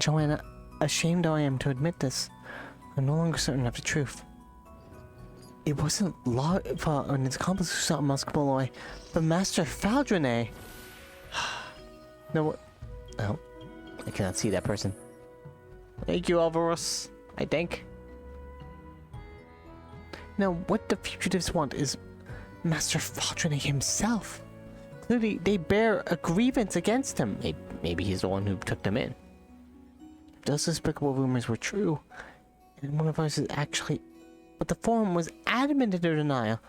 Joanna, ashamed I am to admit this, I'm no longer certain of the truth. It wasn't Lava and his accomplice who sought Muscimol, but Master Valdrene. No, what? Oh, I cannot see that person. Thank you, Alvarez. I think. Now, what the fugitives want is Master Valdrene himself. Clearly, they bear a grievance against him. Maybe he's the one who took them in. If those despicable rumors were true, and one of us is actually... But the Forum was adamant in their denial.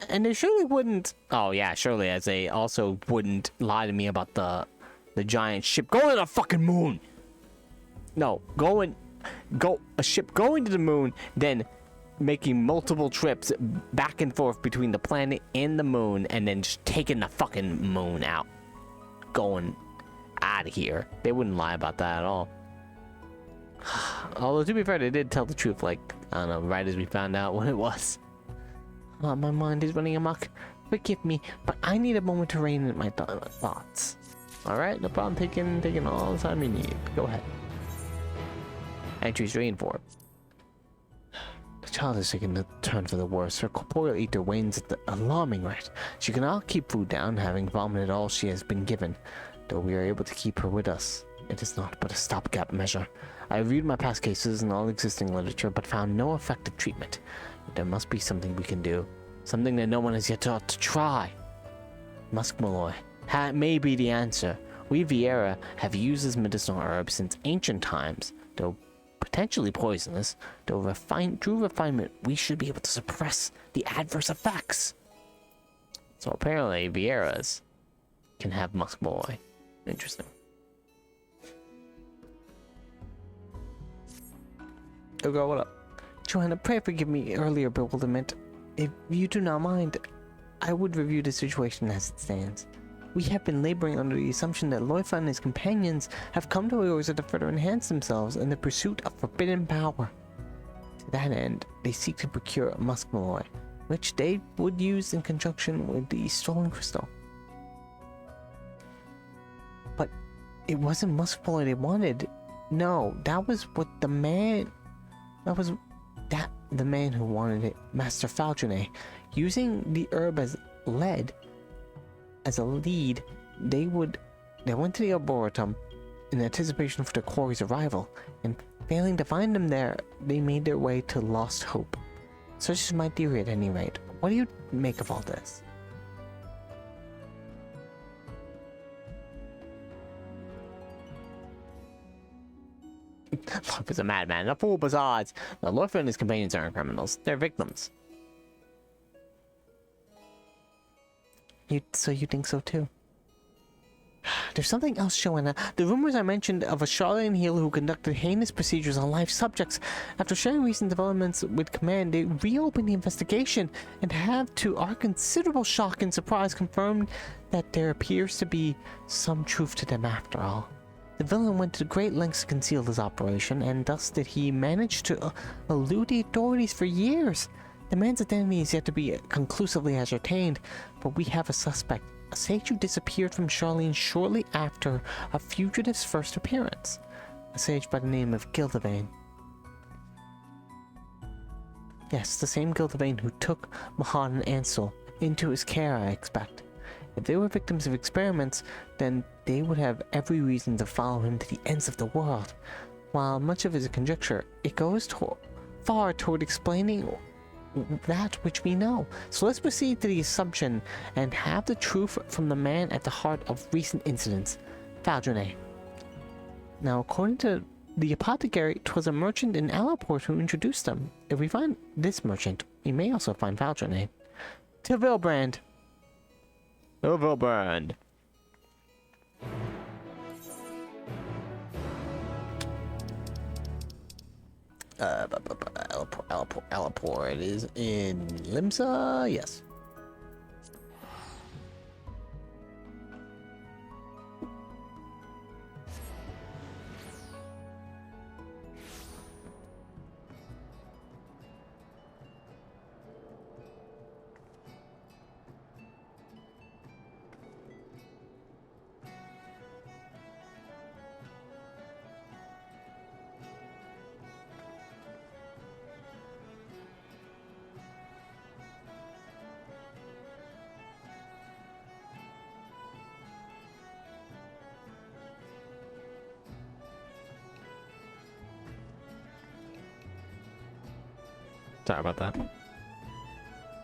And they surely wouldn't... Oh yeah, surely, as they also wouldn't lie to me about the giant ship going to the fucking moon. No, a ship going to the moon, then making multiple trips back and forth between the planet and the moon, and then just taking the fucking moon out. Going out of here. They wouldn't lie about that at all. Although, to be fair, they did tell the truth, like, I don't know, right as we found out what it was. Oh, my mind is running amok. Forgive me, but I need a moment to rein in my thoughts. Alright, no problem, taking all the time you need. Go ahead. Entries drained for. The child is taking a turn for the worse. Her corporeal ether wanes at the alarming rate. She cannot keep food down, having vomited all she has been given. Though we are able to keep her with us, it is not but a stopgap measure. I reviewed my past cases and all existing literature, but found no effective treatment. There must be something we can do. Something that no one has yet thought to try. Musk malloy may be the answer. We Vieira have used this medicinal herb since ancient times, though potentially poisonous. Through refinement, we should be able to suppress the adverse effects. So apparently, Vieiras can have musk malloy. Interesting. Oh God, what up? Joanna, pray forgive me earlier bewilderment. If you do not mind, I would review the situation as it stands. We have been laboring under the assumption that Loifa and his companions have come to Eorzea to further enhance themselves in the pursuit of forbidden power. To that end, they seek to procure a musk malloy, which they would use in conjunction with the stolen crystal. But it wasn't musk malloy they wanted. No, that was what the man... the man who wanted it, Master Faljonet. Using the herb as a lead, they went to the Arboretum in anticipation for the quarry's arrival, and failing to find them there, they made their way to Lost Hope. Such is my theory at any rate. What do you make of all this? Loifa is a madman, a fool besides. The Loifa and his companions aren't criminals. They're victims. So you think so too? There's something else, Joanna. The rumors I mentioned of a Charlatan healer who conducted heinous procedures on live subjects. After sharing recent developments with Command, they reopened the investigation and have, to our considerable shock and surprise, confirmed that there appears to be some truth to them after all. The villain went to great lengths to conceal his operation, and thus did he manage to elude the authorities for years. The man's identity is yet to be conclusively ascertained, but we have a suspect. A sage who disappeared from Charlene shortly after a fugitive's first appearance. A sage by the name of Gildavane. Yes, the same Gildavane who took Mahad and Ansel into his care, I expect. If they were victims of experiments, then they would have every reason to follow him to the ends of the world. While much of it is conjecture, it goes far toward explaining that which we know. So let's proceed to the assumption and have the truth from the man at the heart of recent incidents, Faljonet. Now, according to the apothecary, 'twas a merchant in Alaport who introduced them. If we find this merchant, we may also find Faljonet. To Vilbrand. Oh, Vilbrand. Alaport is in Limsa, yes. Sorry about that.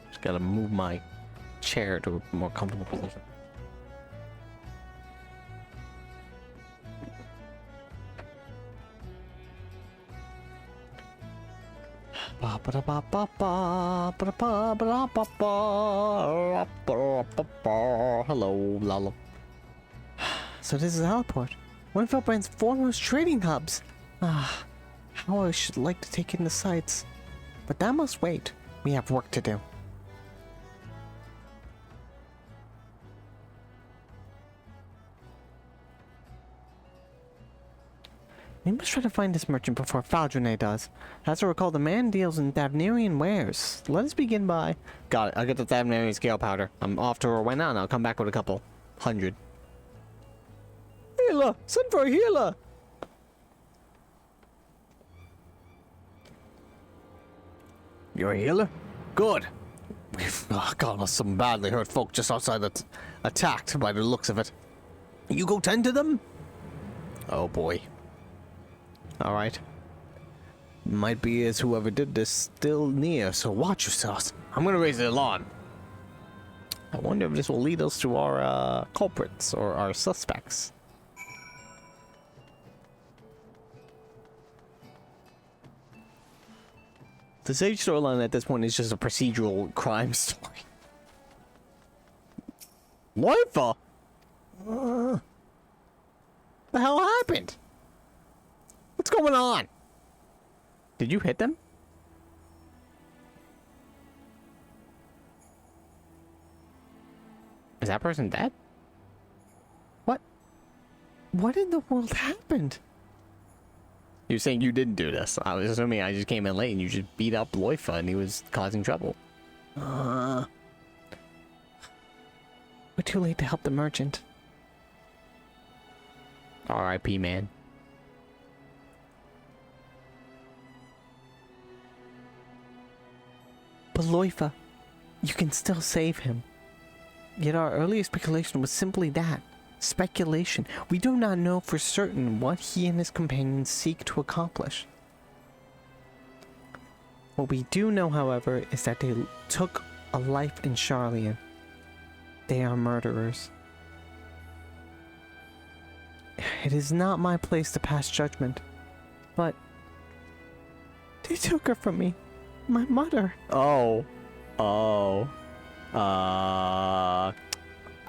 Just gotta move my chair to a more comfortable position. Hello, Lalo. So this is Alaport, one of Vilbrand's foremost trading hubs. Ah, how I should like to take in the sights. But that must wait. We have work to do. We must try to find this merchant before Faljonet does. As I recall, the man deals in Thavnarian wares. Let us begin by... Got it. I'll get the Thavnarian scale powder. I'm off to Rowena and I'll come back with a couple 100. Healer! Send for a healer! You're a healer? Good. We've got us some badly hurt folk just outside that attacked by the looks of it. You go tend to them? Oh boy. Alright. Might be as whoever did this still near, so watch yourselves. I'm gonna raise the alarm. I wonder if this will lead us to our culprits or our suspects. The Sage storyline at this point is just a procedural crime story. Loifa? The hell happened? What's going on? Did you hit them? Is that person dead? What? What in the world happened? You're saying you didn't do this. I was assuming I just came in late and you just beat up Loifa and he was causing trouble. We're too late to help the merchant. R.I.P. man. But Loifa, you can still save him. Yet our earliest speculation was simply that. Speculation. We do not know for certain what he and his companions seek to accomplish. What we do know, however, is that they took a life in Charlian. They are murderers. It is not my place to pass judgment, but they took her from me. My mother. Oh.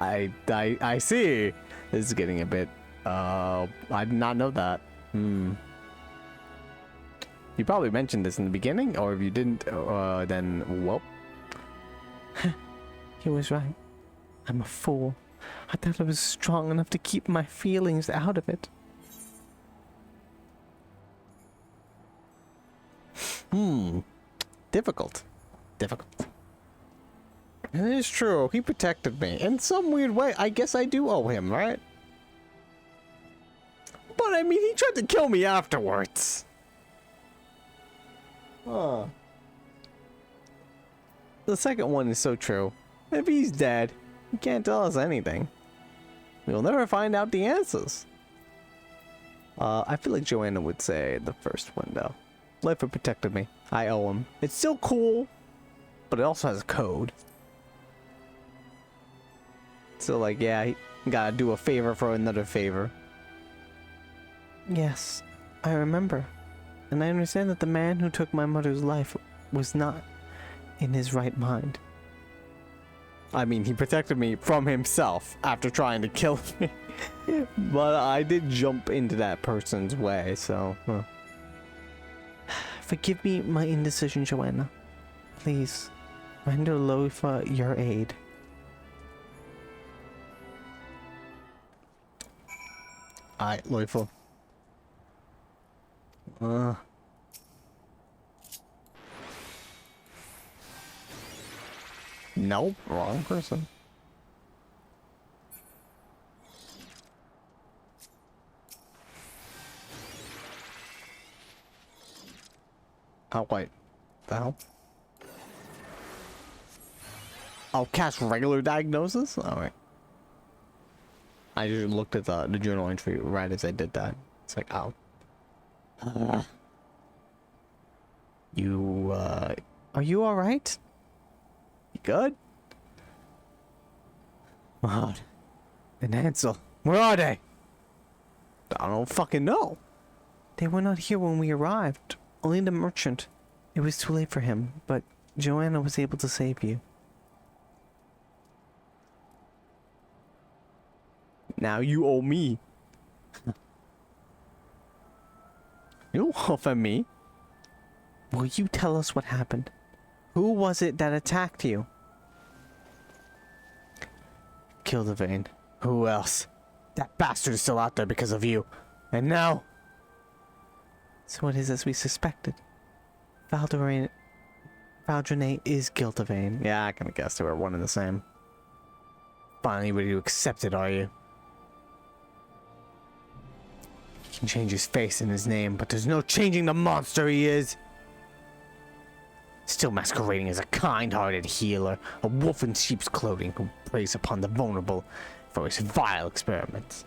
I see. This is getting a bit, I did not know that. You probably mentioned this in the beginning, or if you didn't, then, well. He was right. I'm a fool. I thought I was strong enough to keep my feelings out of it. Difficult. It is true. He protected me. In some weird way, I guess I do owe him, right? But I mean, he tried to kill me afterwards. Huh. The second one is so true. If he's dead, he can't tell us anything. We'll never find out the answers. I feel like Joanna would say the first one, though. Lifer protected me. I owe him. It's still cool, but it also has a code. So, like, yeah, he gotta do a favor for another favor. Yes, I remember. And I understand that the man who took my mother's life was not in his right mind. I mean, he protected me from himself after trying to kill me. But I did jump into that person's way, so... Forgive me my indecision, Joanna. Please, render Loifa your aid. Alright, Loifa. Nope, wrong person. Oh, wait. The hell? I'll cast regular diagnosis? Alright. I just looked at the journal entry right as I did that. It's like, oh. Are you alright? You good? Maud and Ansel, where are they? I don't fucking know. They were not here when we arrived. Only the merchant. It was too late for him, but Joanna was able to save you. Now you owe me. You offer me? Will you tell us what happened? Who was it that attacked you? Gildavane. Who else? That bastard is still out there because of you. And now... So it is as we suspected. Valdrene is Gildavane. Yeah, I kinda guessed they were one and the same. Finally ready to accept it, are you? He can change his face and his name, but there's no changing the monster he is. Still masquerading as a kind-hearted healer, a wolf in sheep's clothing who preys upon the vulnerable for his vile experiments.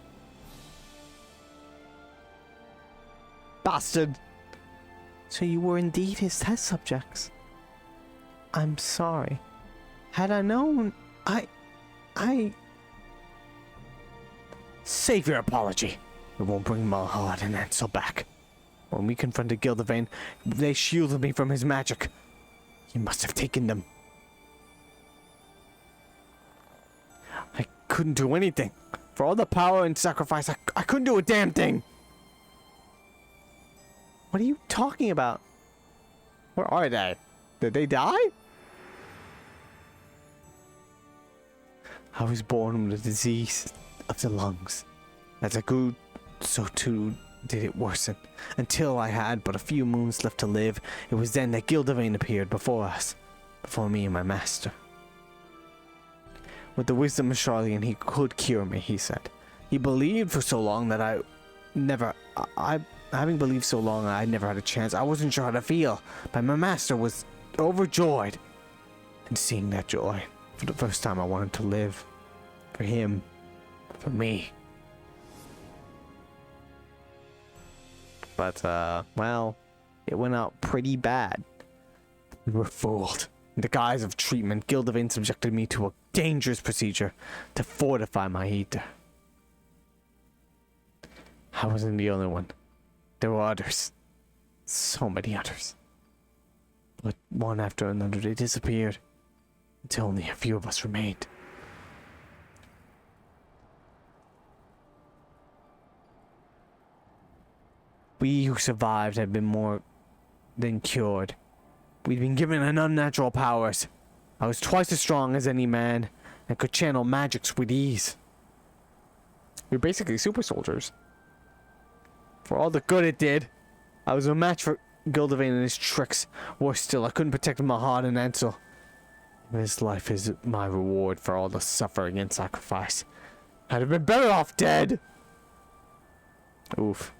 bastard! So you were indeed his test subjects. I'm sorry. Had I known, I... Save your apology. It won't bring Malhad and Ansel back. When we confronted Gildervain, they shielded me from his magic. He must have taken them. I couldn't do anything. For all the power and sacrifice, I couldn't do a damn thing. What are you talking about? Where are they? Did they die? I was born with a disease of the lungs. As I grew, so too did it worsen. Until I had but a few moons left to live, it was then that Gildervain appeared before us. Before me and my master. With the wisdom of Charlene, he could cure me, he said. He believed for so long that having believed so long, I never had a chance. I wasn't sure how to feel, but my master was overjoyed. And seeing that joy, for the first time I wanted to live. For him. For me. But, well, it went out pretty bad. We were fooled. In the guise of treatment, Gildervain subjected me to a dangerous procedure to fortify my heater. I wasn't the only one. There were others. So many others. But one after another they disappeared, until only a few of us remained. We who survived had been more than cured. We'd been given an unnatural powers. I was twice as strong as any man, and could channel magics with ease. We're basically super soldiers. For all the good it did, I was a match for Gildervain and his tricks. Worse still, I couldn't protect Mahad and Ansel. This life is my reward for all the suffering and sacrifice. I'd have been better off dead! Oof.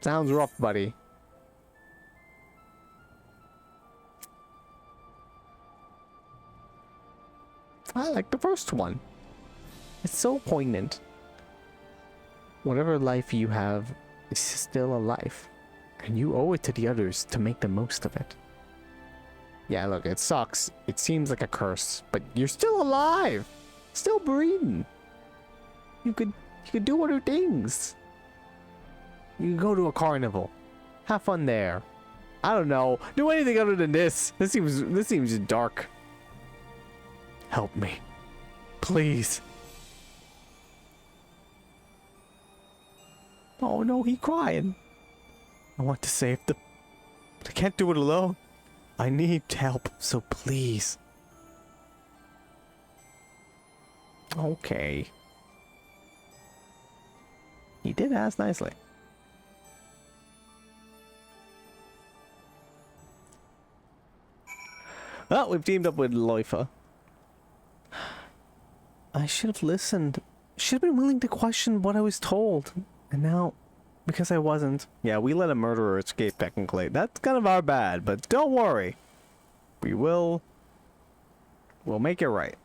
Sounds rough, buddy. I like the first one. It's so poignant. Whatever life you have is still a life, and you owe it to the others to make the most of it. Yeah, look, it sucks. It seems like a curse, but you're still alive, still breathing. You could do other things. You can go to a carnival, have fun there. I don't know, do anything other than this. This seems dark. Help me, please. Oh no, he's crying. I want to save them, but I can't do it alone. I need help, so please. Okay. He did ask nicely. Well, we've teamed up with Loifa. I should have listened. Should have been willing to question what I was told. And now, because I wasn't. Yeah, we let a murderer escape technically. That's kind of our bad, but don't worry. We'll make it right.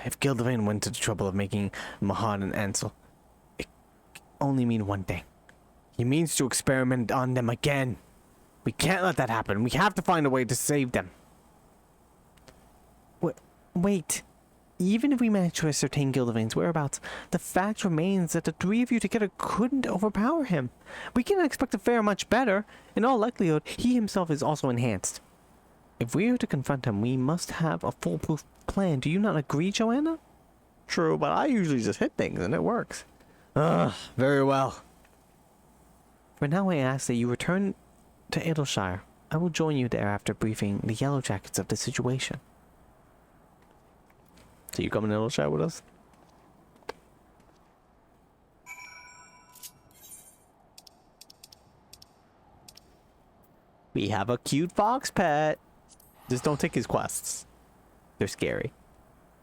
If Gildervain went to the trouble of making Mahad and Ansel, it only mean one thing. He means to experiment on them again. We can't let that happen. We have to find a way to save them. Wait. Even if we manage to ascertain Gildervain's whereabouts, the fact remains that the three of you together couldn't overpower him. We cannot expect to fare much better. In all likelihood, he himself is also enhanced. If we are to confront him, we must have a foolproof plan. Do you not agree, Joanna? True, but I usually just hit things and it works. Very well. For now, I ask that you return to Adelshire. I will join you there after briefing the Yellow Jackets of the situation. So you coming to Adelshire with us? We have a cute fox pet. Just don't take his quests. They're scary.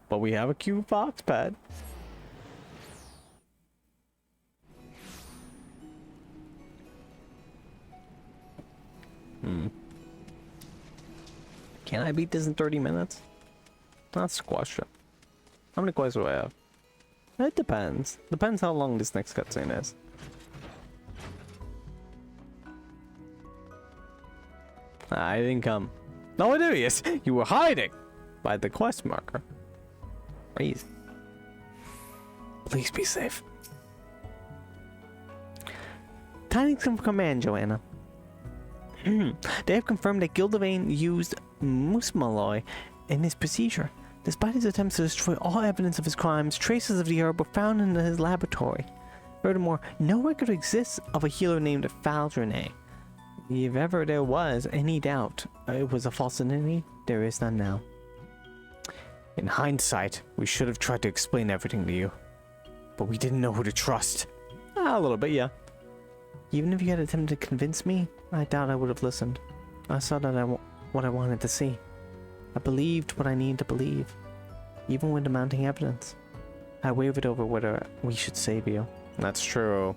But we have a cute fox pet. Can I beat this in 30 minutes? That's the question. How many quests do I have? It depends. Depends how long this next cutscene is. I didn't come. No, Oblivious! You were hiding! By the quest marker. Please. Please be safe. Tidings from command, Joanna. They have confirmed that Gildevain used musmalloy in his procedure. Despite his attempts to destroy all evidence of his crimes, traces of the herb were found in his laboratory. Furthermore, no record exists of a healer named Faldrene. If ever there was any doubt it was a false identity, there is none now. In hindsight, we should have tried to explain everything to you. But we didn't know who to trust. A little bit, yeah. Even if you had attempted to convince me, I doubt I would have listened. I saw that what I wanted to see. I believed what I needed to believe, even with the mounting evidence. I wavered over whether we should save you. That's true.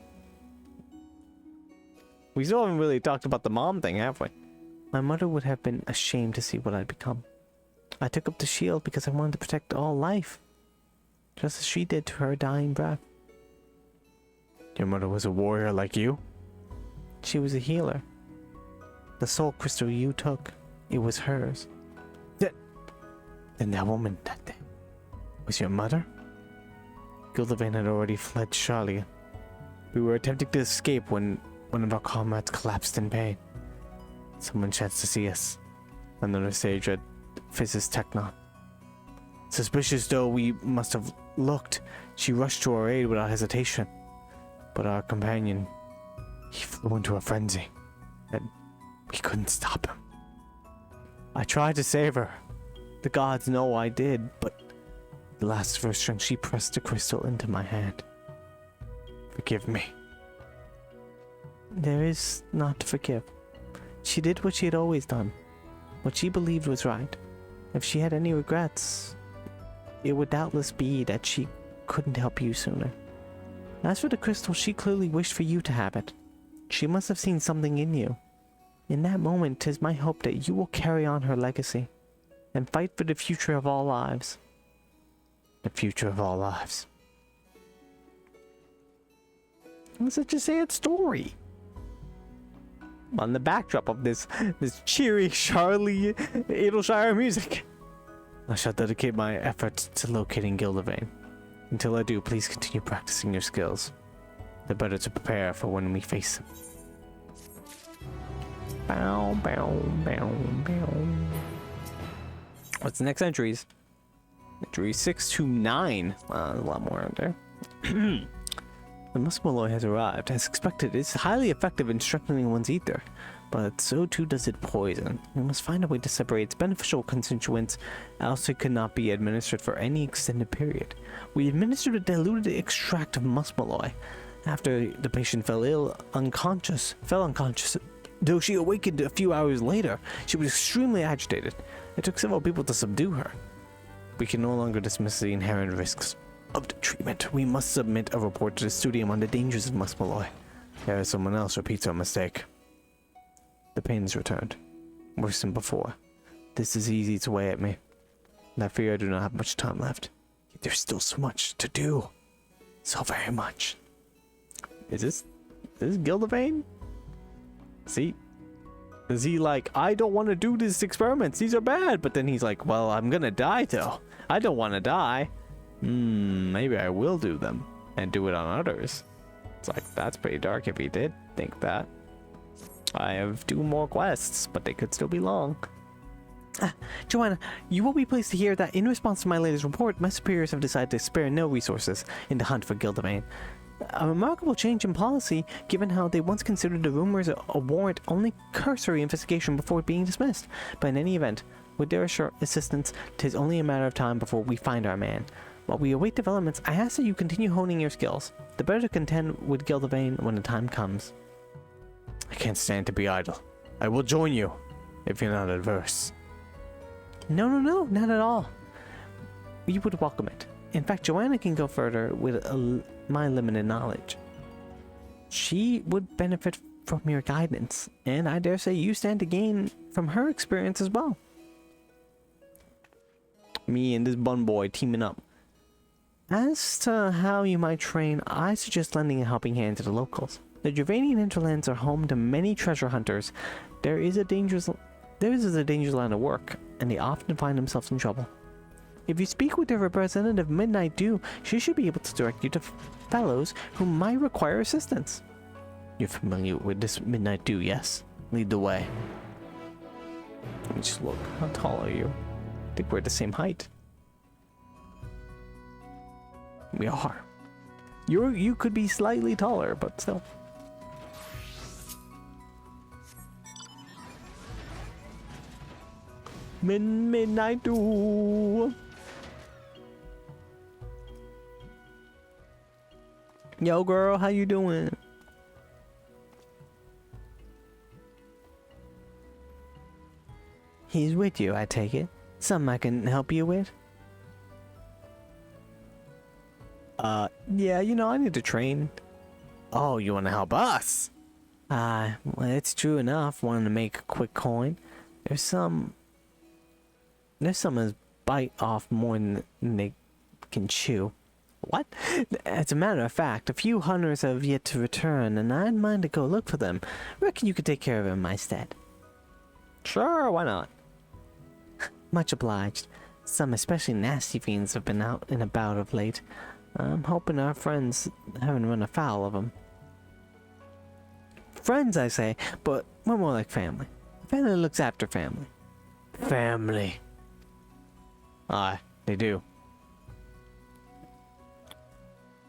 We still haven't really talked about the mom thing, have we? My mother would have been ashamed to see what I'd become. I took up the shield because I wanted to protect all life, just as she did to her dying breath. Your mother was a warrior like you? She was a healer. The soul crystal you took, it was hers. Then that woman that day was your mother? Gildevain had already fled Charlia. We were attempting to escape when one of our comrades collapsed in pain. Someone chanced to see us. Another sage at Physis Technon. Suspicious though we must have looked, she rushed to our aid without hesitation. But our companion, he flew into a frenzy, and we couldn't stop him. I tried to save her. The gods know I did, but the last of her strength, she pressed the crystal into my hand. Forgive me. There is not to forgive. She did what she had always done, what she believed was right. If she had any regrets, it would doubtless be that she couldn't help you sooner. As for the crystal, she clearly wished for you to have it. She must have seen something in you. In that moment, 'tis my hope that you will carry on her legacy and fight for the future of all lives. The future of all lives. It's such a sad story. On the backdrop of this cheery Charlie Edelshire music. I shall dedicate my efforts to locating Gildevain. Until I do, please continue practicing your skills. The better to prepare for when we face him. Bow, bow, bow, bow. What's the next entries? Entry 6 to 9. A lot more out there. The musmalloy has arrived. As expected, it's highly effective in strengthening one's ether, but so too does it poison. We must find a way to separate its beneficial constituents, else it could not be administered for any extended period. We administered a diluted extract of musmalloy. After the patient fell unconscious. Though she awakened a few hours later, she was extremely agitated. It took several people to subdue her. We can no longer dismiss the inherent risks of the treatment. We must submit a report to the studium on the dangers of musmalloy. Ere someone else repeats our mistake. The pains returned, worse than before. This is easy to weigh at me. And I fear I do not have much time left. Yet there's still so much to do. So very much. Is this Gildevain? See? Is he like, I don't want to do these experiments, these are bad, but then he's like, well, I'm gonna die though. I don't want to die. Maybe I will do them and do it on others. It's like, that's pretty dark if he did think that. I have 2 more quests, but they could still be long. Joanna, you will be pleased to hear that in response to my latest report, my superiors have decided to spare no resources in the hunt for Gildevain. A remarkable change in policy, given how they once considered the rumors a warrant only cursory investigation before being dismissed. But in any event, with their assistance, 'tis only a matter of time before we find our man. While we await developments, I ask that you continue honing your skills. The better to contend with Gildevain when the time comes. I can't stand to be idle. I will join you, if you're not adverse. No, not at all. We would welcome it. In fact, Joanna can go further with my limited knowledge. She would benefit from your guidance, and I dare say you stand to gain from her experience as well. Me and this bun boy teaming up. As to how you might train, I suggest lending a helping hand to the locals. The Dravanian hinterlands are home to many treasure hunters. There is a dangerous line of work, and they often find themselves in trouble. If you speak with the representative Midnight Dew, she should be able to direct you to fellows who might require assistance. You're familiar with this Midnight Dew, yes? Lead the way. Let me just look. How tall are you? I think we're the same height. We are. You could be slightly taller, but still. Midnight Dew. Yo, girl, how you doing? He's with you, I take it. Something I can help you with? Yeah, you know, I need to train. Oh, you want to help us? Well, it's true enough, wanting to make a quick coin. There's some that bite off more than they can chew. What? As a matter of fact, a few hunters have yet to return, and I'd mind to go look for them. Reckon you could take care of them in my stead. Sure, why not? Much obliged. Some especially nasty fiends have been out and about of late. I'm hoping our friends haven't run afoul of them. Friends, I say, but we're more like family. Family looks after family. Family. Aye, they do.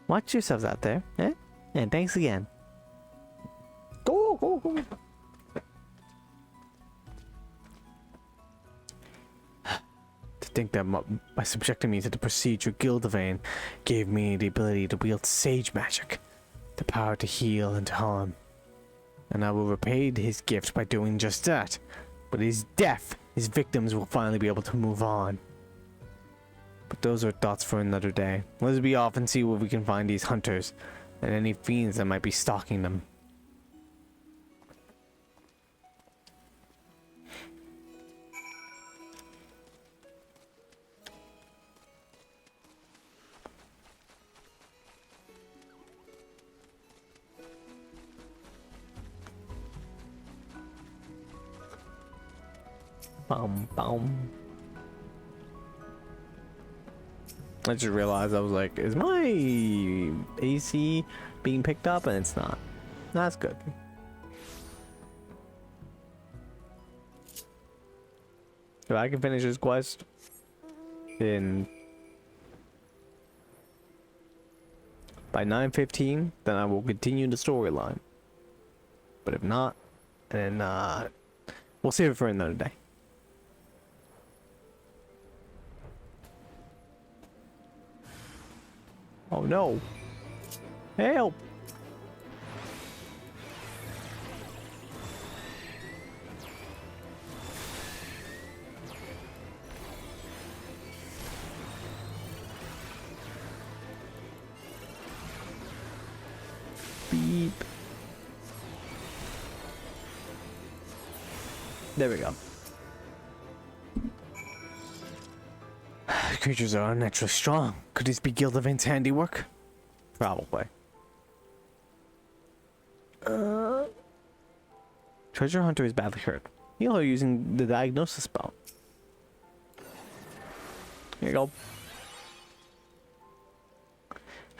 Watch yourselves out there, eh? And thanks again. Go. To think that by subjecting me to the procedure Gildevain gave me the ability to wield sage magic, the power to heal and to harm. And I will repay his gift by doing just that. But his death, his victims will finally be able to move on. But those are thoughts for another day. Let's be off and see where we can find these hunters and any fiends that might be stalking them. Boom. I just realized, I was like, is my AC being picked up? And it's not. That's good. If I can finish this quest in by 9:15, then I will continue the storyline. But if not, then we'll save it for another day. Oh no. Help! Beep. There we go. Creatures are unnaturally strong. Could this be Gildevain's handiwork? Probably. Treasure hunter is badly hurt. Heal her using the diagnosis spell. Here you go.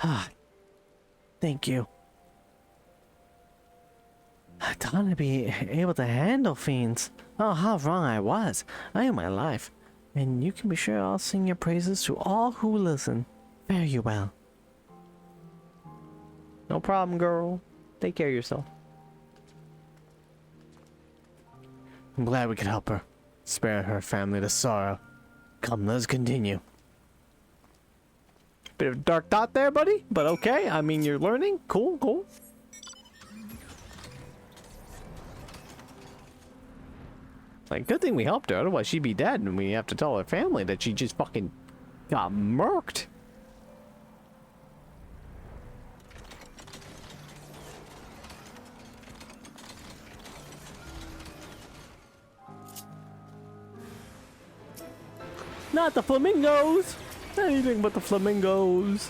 Ah, thank you. I thought I'd be able to handle fiends. Oh, how wrong I was. I owe my life. And you can be sure I'll sing your praises to all who listen. Fare you well. No problem, girl. Take care of yourself. I'm glad we could help her. Spare her family the sorrow. Come, let's continue. Bit of a dark thought there, buddy. But okay. I mean, you're learning. Cool. Like, good thing we helped her, otherwise she'd be dead, and we have to tell her family that she just fucking got murked. Not the flamingos! Anything but the flamingos.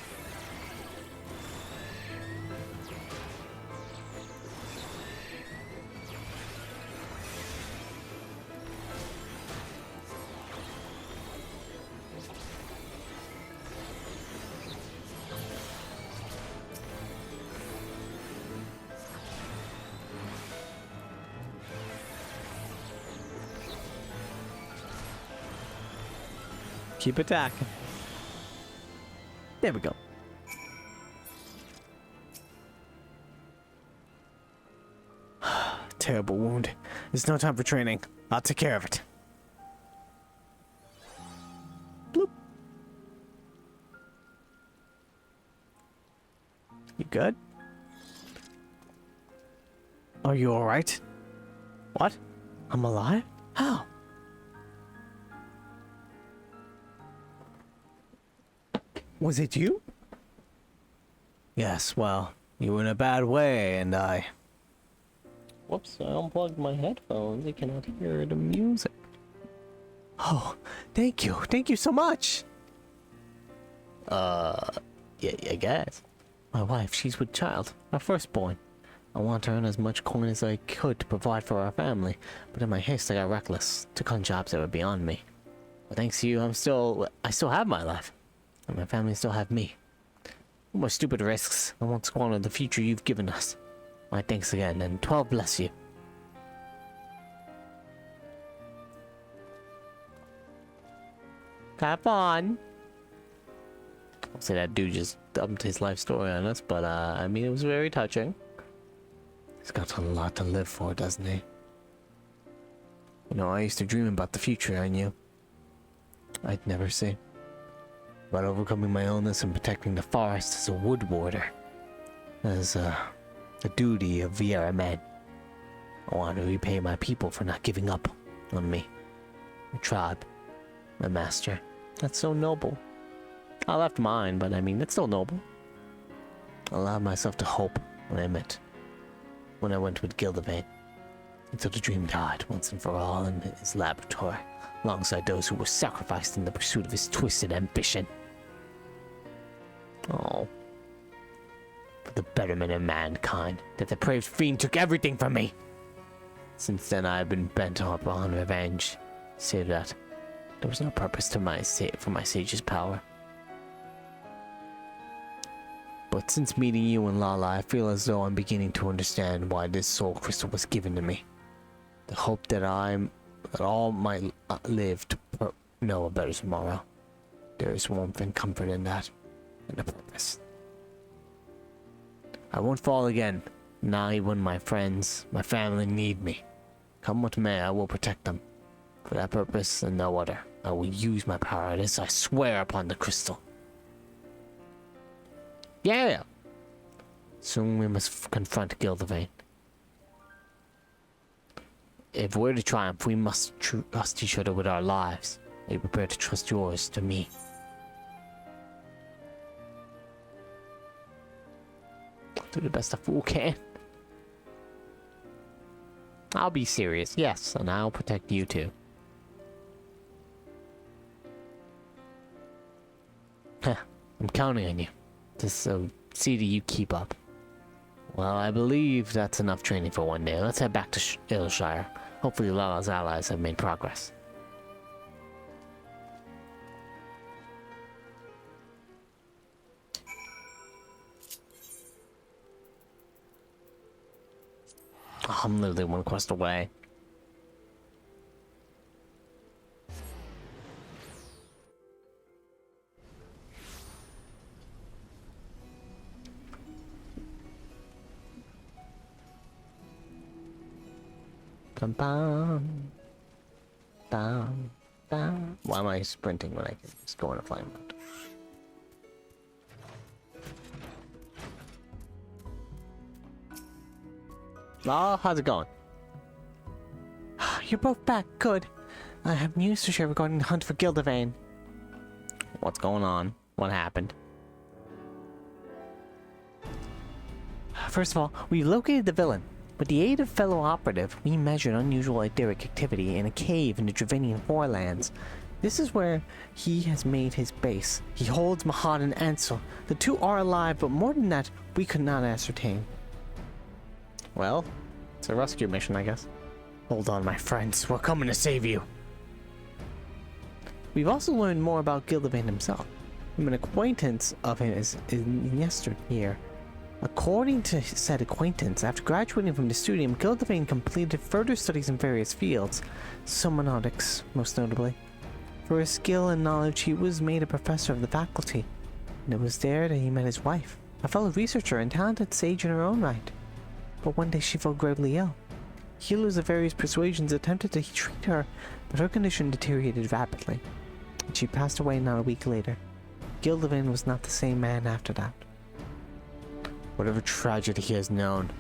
Keep attacking. There we go. Terrible wound. There's no time for training. I'll take care of it. Bloop. You good? Are you alright? What? I'm alive? How? Was it you? Yes, well, you were in a bad way, and I... Whoops, I unplugged my headphones. I cannot hear the music. Oh, thank you. Thank you so much. Yeah, I guess. My wife, she's with child, our firstborn. I want to earn as much coin as I could to provide for our family, but in my haste I got reckless, took on jobs that were beyond me. But thanks to you, I still have my life. And my family still have me. No more stupid risks. I won't squander the future you've given us. My thanks again, and 12 bless you. Have fun. I'll say that dude just dumped his life story on us, but I mean, it was very touching. He's got a lot to live for, doesn't he? You know, I used to dream about the future I knew I'd never see. About overcoming my illness and protecting the forest as a wood warder. As the duty of Vieira men. I want to repay my people for not giving up on me. My tribe. My master. That's so noble. I left mine, but I mean, that's still noble. I allowed myself to hope when I went with Gildevein. Until the dream died once and for all in his laboratory, alongside those who were sacrificed in the pursuit of his twisted ambition. Oh. For the betterment of mankind, that depraved fiend took everything from me. Since then I have been bent upon revenge, save that there was no purpose to for my sage's power. But since meeting you and Lala, I feel as though I'm beginning to understand why this soul crystal was given to me. The hope that all might live to know a better tomorrow. There is warmth and comfort in that, and a purpose. I won't fall again, not even when my friends, my family need me. Come what may, I will protect them. For that purpose and no other, I will use my power. This I swear upon the crystal. Yeah! Soon we must confront Gildevein. If we're to triumph, we must trust each other with our lives. Are you prepared to trust yours to me? Do the best a fool can. I'll be serious, yes, and I'll protect you too. I'm counting on you. To see that you keep up. Well, I believe that's enough training for one day. Let's head back to Ilshire. Hopefully Lala's allies have made progress. Oh, I'm literally one quest away. Bum, bum, bum, bum. Why am I sprinting when I can just go in a flying mode? Oh, how's it going? You're both back. Good. I have news to share regarding the hunt for Gildevein. What's going on? What happened? First of all, we located the villain. With the aid of fellow operative, we measured unusual etheric activity in a cave in the Dravinian forelands. This is where he has made his base. He holds Mahad and Ansel. The two are alive, but more than that, we could not ascertain. Well, it's a rescue mission, I guess. Hold on, my friends. We're coming to save you. We've also learned more about Gildevan himself. I'm an acquaintance of his in yesteryear. According to said acquaintance, after graduating from the studium, Gildevan completed further studies in various fields, somnotics most notably. For his skill and knowledge, he was made a professor of the faculty, and it was there that he met his wife, a fellow researcher and talented sage in her own right. But one day she fell gravely ill. Healers of various persuasions attempted to treat her, but her condition deteriorated rapidly, and she passed away not a week later. Gildevan was not the same man after that. Whatever tragedy he has known,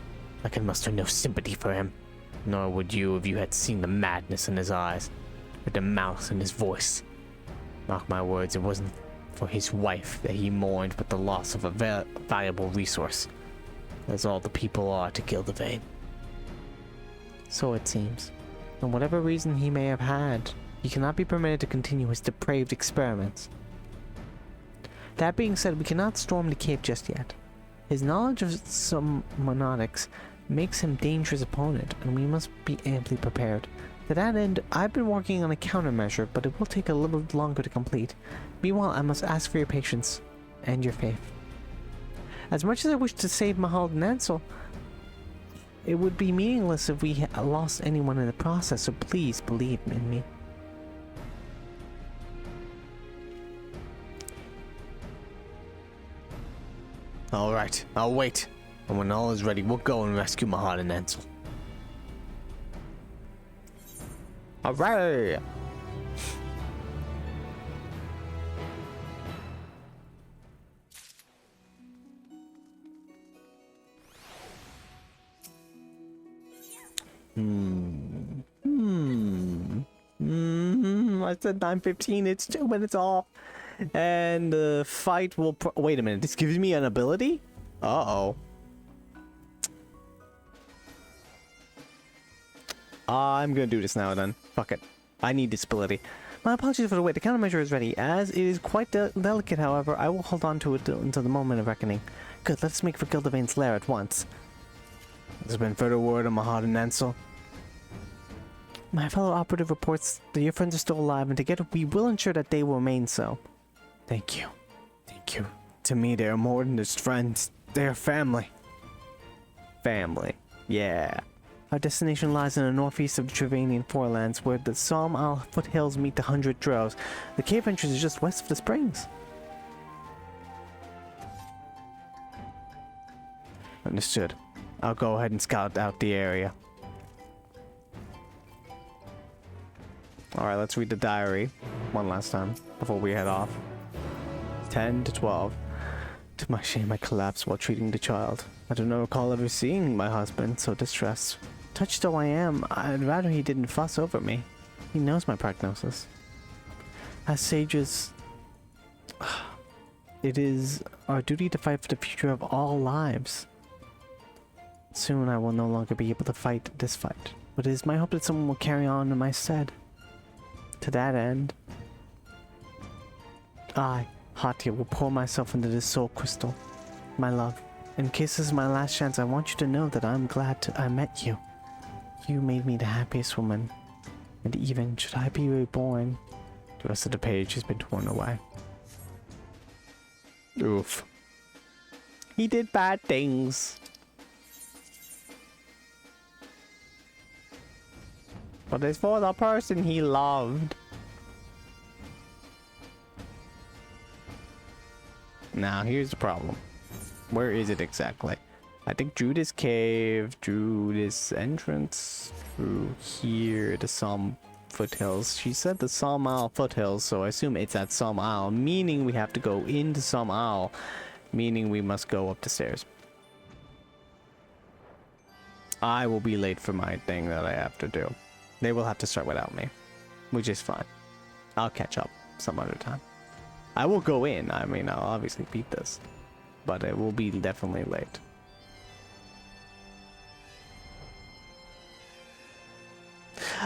I can muster no sympathy for him, nor would you if you had seen the madness in his eyes, or the malice in his voice. Mark my words, it wasn't for his wife that he mourned, but the loss of a valuable resource, as all the people are to Gildevan. So it seems. And whatever reason he may have had, he cannot be permitted to continue his depraved experiments. That being said, we cannot storm the cave just yet. His knowledge of some monadics makes him a dangerous opponent, and we must be amply prepared. To that end, I've been working on a countermeasure, but it will take a little longer to complete. Meanwhile, I must ask for your patience and your faith. As much as I wish to save Mahal and Ansel, it would be meaningless if we lost anyone in the process, so please believe in me. Alright, I'll wait. And when all is ready, we'll go and rescue Mahad and Ansel. Hooray! I said 9:15, it's 2 minutes off. And the fight will wait a minute, this gives me an ability? Uh-oh. I'm gonna do this now then. Fuck it. I need this ability. My apologies for the wait. The countermeasure is ready. As it is quite delicate, however, I will hold on to it until the moment of reckoning. Good, let's make for Gildevan's lair at once. There's been further word on Mahad and Ansel. My fellow operative reports that your friends are still alive, and together we will ensure that they will remain so. Thank you. Thank you. To me, they are more than just friends. They are family. Family. Yeah. Our destination lies in the northeast of the Trevanian forelands, where the Psalm Al foothills meet the 100 Drows. The cave entrance is just west of the springs. Understood. I'll go ahead and scout out the area. Alright, let's read the diary one last time before we head off. 10 to 12. To my shame, I collapsed while treating the child. I do not recall ever seeing my husband so distressed. Touched though I am, I'd rather he didn't fuss over me. He knows my prognosis. As sages, it is our duty to fight for the future of all lives. Soon I will no longer be able to fight this fight, but it is my hope that someone will carry on in my stead. To that end, I, Hatya, will pour myself into this soul crystal. My love, in case this is my last chance, I want you to know that I'm glad I met you. You made me the happiest woman, and even should I be reborn, the rest of the page has been torn away. Oof. He did bad things. But it's for the person he loved. Now, here's the problem. Where is it exactly? I think Judas Cave, Judas Entrance, through here, the Psalm Foothills. She said the Psalm Owl Foothills, so I assume it's at Psalm Owl, meaning we have to go into Psalm Owl, meaning we must go up the stairs. I will be late for my thing that I have to do. They will have to start without me, which is fine. I'll catch up some other time. I will go in. I mean, I'll obviously beat this, but it will be definitely late.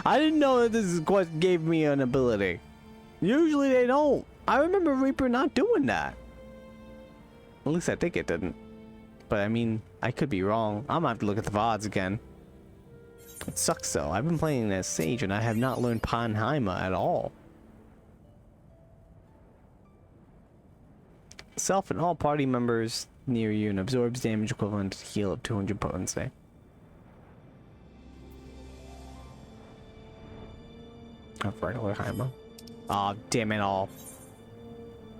I didn't know that this is what gave me an ability. Usually they don't. I remember Reaper not doing that. At least I think it didn't. But I mean, I could be wrong. I'm gonna have to look at the VODs again. It sucks though. I've been playing as Sage and I have not learned Panheimer at all. Self and all party members near you and absorbs damage equivalent to heal of 200 potency. A regular Heimer. Aw, damn it all.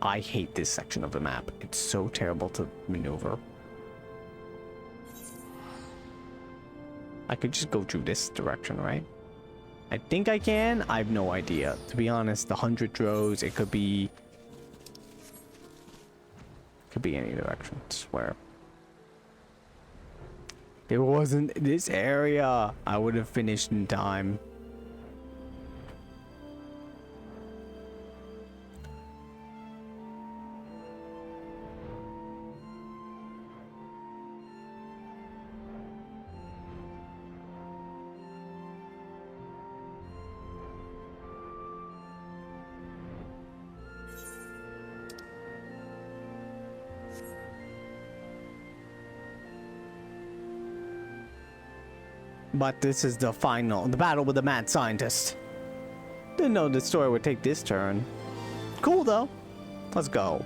I hate this section of the map. It's so terrible to maneuver. I could just go through this direction, right? I think I can. I have no idea. To be honest, the 100 rows, it could be... Could be any direction, I swear. It wasn't this area. I would have finished in time. But this is the battle with the mad scientist. Didn't know the story would take this turn. Cool though. Let's go.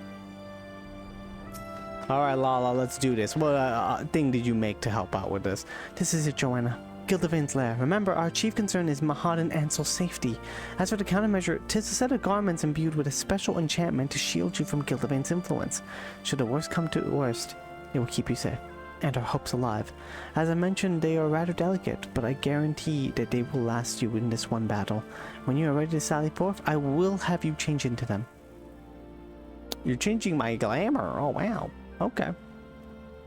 Alright, Lala, let's do this. What thing did you make to help out with this? This is it, Joanna. Gildevain's lair. Remember, our chief concern is Mahad and Ansel's safety. As for the countermeasure, 'tis a set of garments imbued with a special enchantment to shield you from Gildevain's influence. Should the worst come to the worst, it will keep you safe. And our hopes alive. As I mentioned, they are rather delicate, but I guarantee that they will last you in this one battle. When you are ready to sally forth, I will have you change into them. You're changing my glamour. Oh, wow. Okay.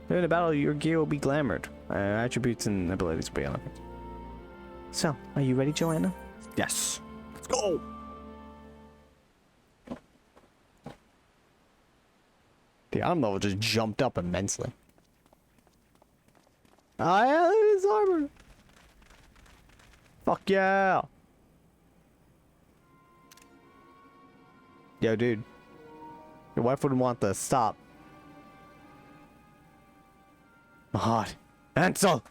During the battle, your gear will be glamored. Attributes and abilities will be elevated. So, are you ready, Joanna? Yes. Let's go! The arm level just jumped up immensely. Oh yeah, his armor. Fuck yeah. Yo, dude. Your wife wouldn't want this. Stop. Mahad. Ansel!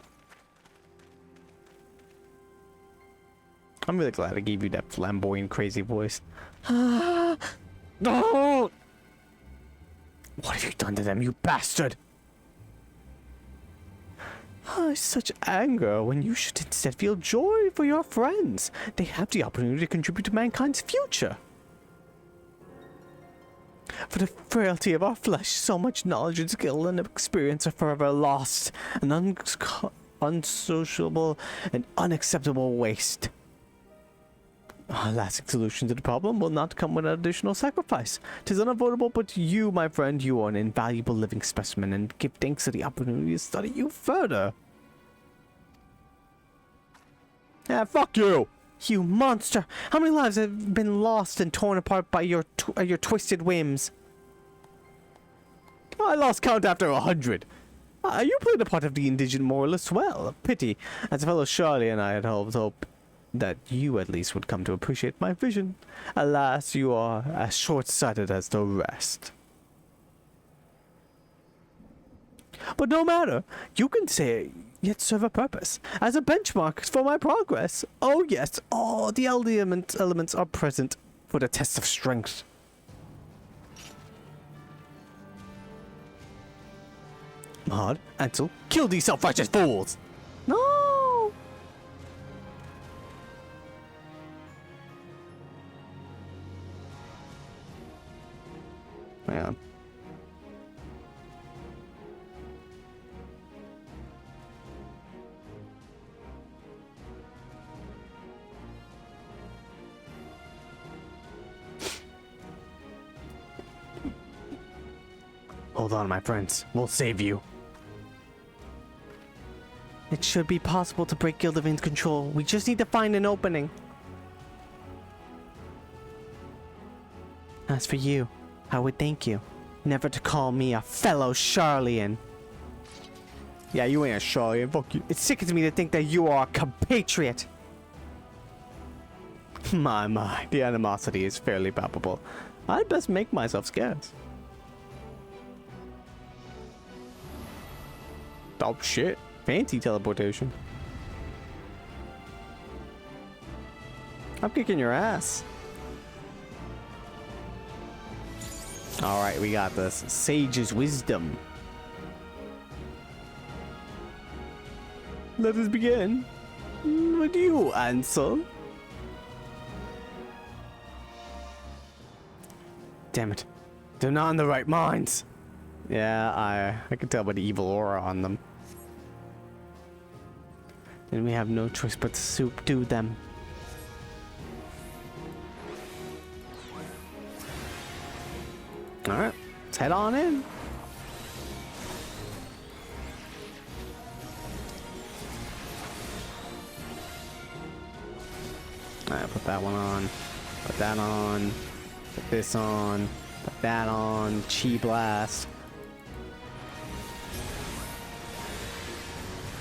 I'm really glad I gave you that flamboyant, crazy voice. No! What have you done to them, you bastard? Such anger when you should instead feel joy for your friends. They have the opportunity to contribute to mankind's future. For the frailty of our flesh, so much knowledge and skill and experience are forever lost. An unsociable and unacceptable waste. A lasting solution to the problem will not come without additional sacrifice. 'Tis unavoidable, but you, my friend, you are an invaluable living specimen, and give thanks to the opportunity to study you further. Yeah, fuck you! You monster! How many lives have been lost and torn apart by your twisted whims? I lost count after 100. You played the part of the indigent moralist well. Pity. As a fellow Charlie and I had hoped that you at least would come to appreciate my vision. Alas, you are as short-sighted as the rest. But no matter, you can say yet serve a purpose, as a benchmark for my progress. Oh yes, all the elements are present for the test of strength. Mahad, Ansel, kill these self-righteous fools! No! Hang on. Hold on, my friends. We'll save you. It should be possible to break Gildevain's control. We just need to find an opening. As for you, I would thank you never to call me a fellow Charlian. Yeah, you ain't a Charlian. Fuck you. It sickens me to think that you are a compatriot. My, the animosity is fairly palpable. I'd best make myself scarce. Oh shit, fancy teleportation. I'm kicking your ass. Alright, we got this. Sage's wisdom. Let us begin. Would you answer? Damn it. They're not in the right minds. Yeah, I can tell by the evil aura on them. Then we have no choice but to subdue them. Alright, let's head on in. Alright, put that one on. Put that on. Put this on. Put that on. Chi blast.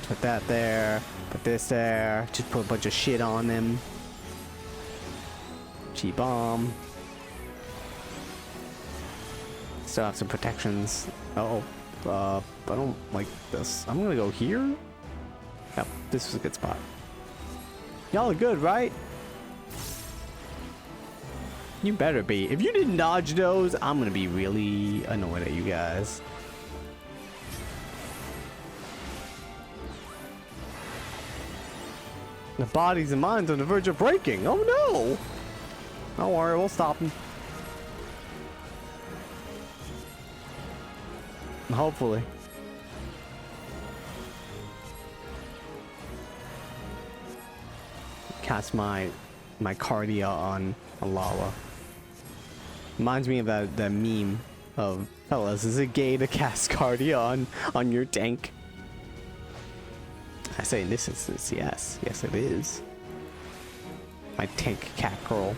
Put that there. Put this there. Just put a bunch of shit on them. Chi bomb. Still have some protections. Uh oh. I don't like this. I'm gonna go here. Yep, this is a good spot. Y'all are good, right? You better be. If you didn't dodge those, I'm gonna be really annoyed at you guys. The bodies and minds on the verge of breaking. Oh no! Don't worry, we'll stop them. Hopefully. Cast my cardia on Lala. Reminds me of that meme of, fellas, is it gay to cast cardia on your tank? I say in this instance, yes. Yes, it is. My tank cat girl.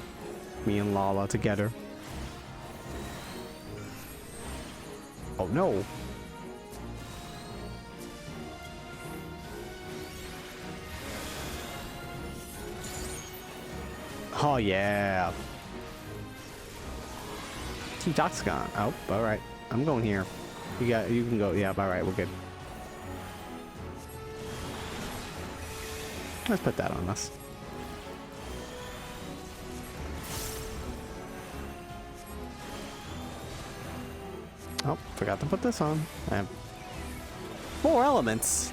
Me and Lala together. Oh no. Oh yeah. Team Toxicon. Oh, alright. I'm going here. You can go. Yeah, alright, we're good. Let's put that on us. Oh, forgot to put this on. I have 4 elements.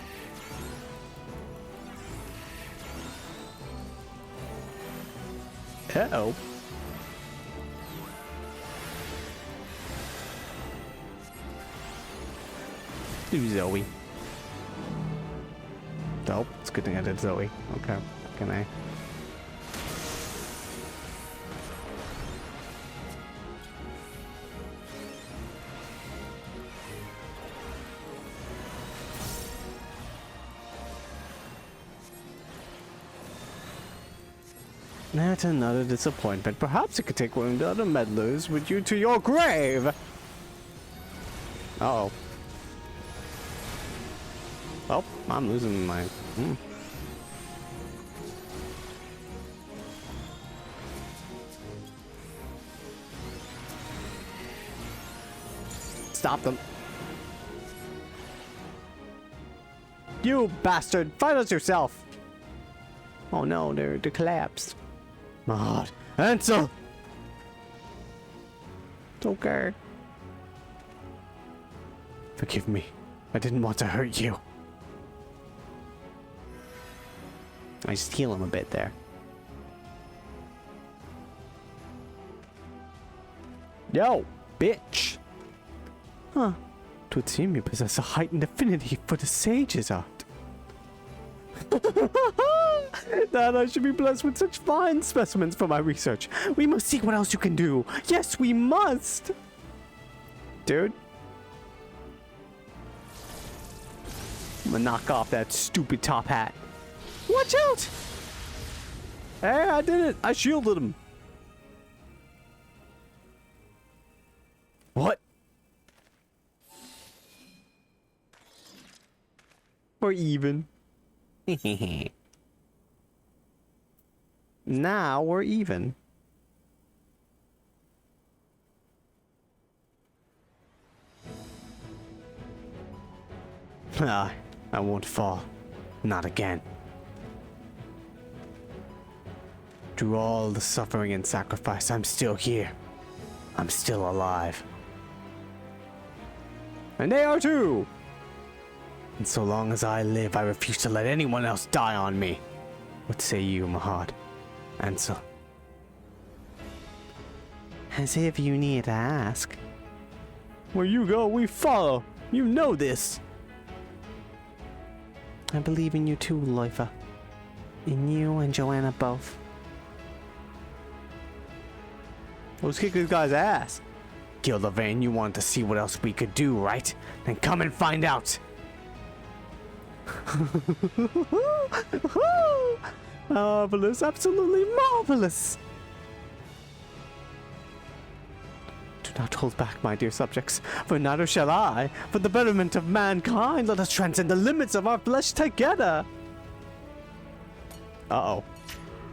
Uh-oh. Do Zoe. Oh, it's a good thing I did Zoe. Okay, can I? That's another disappointment. Perhaps you could take one of the other meddlers with you to your grave. Uh-oh. Oh, I'm losing my... Stop them. You bastard! Fight us yourself! Oh no, they're collapsed. God, answer! It's okay. Forgive me. I didn't want to hurt you. I just heal him a bit there. Yo, bitch! Huh. It would seem you possess a heightened affinity for the sage's art. That I should be blessed with such fine specimens for my research. We must see what else you can do. Yes, we must! Dude. I'm gonna knock off that stupid top hat. Watch out! Hey, I did it! I shielded him. What? Or even. Now we're even. Ah, I won't fall. Not again. Through all the suffering and sacrifice, I'm still here. I'm still alive. And they are too! And so long as I live, I refuse to let anyone else die on me. What say you, Mahad? Ansel? As if you need to ask. Where you go, we follow. You know this. I believe in you too, Loifa. In you and Joanna both. Let's kick this guy's ass. Gildevain, you wanted to see what else we could do, right? Then come and find out. Marvelous, absolutely marvelous. Do not hold back, my dear subjects, for neither shall I. For the betterment of mankind, let us transcend the limits of our flesh together. Uh-oh.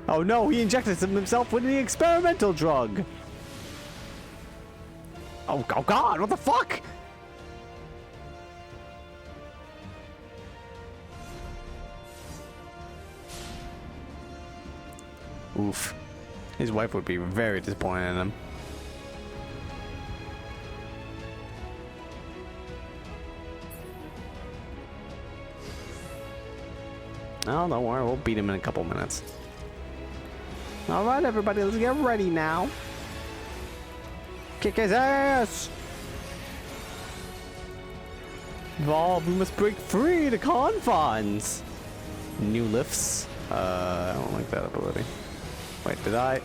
Oh no, he injected himself with the experimental drug. Oh god, what the fuck? Oof. His wife would be very disappointed in him. Oh, don't worry, we'll beat him in a couple minutes. Alright, everybody, let's get ready now. Kick his ass! Evolve, we must break free the confines! New lifts? I don't like that ability. Wait, did I?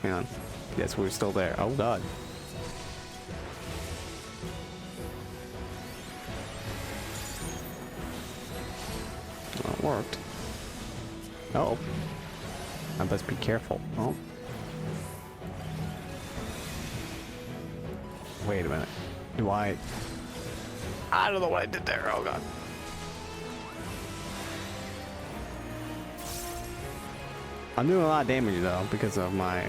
Hang on. Yes, we're still there. Oh god. Well, it worked. Oh. I must be careful. Oh. Wait a minute. Do I don't know what I did there. Oh god. I'm doing a lot of damage though because of my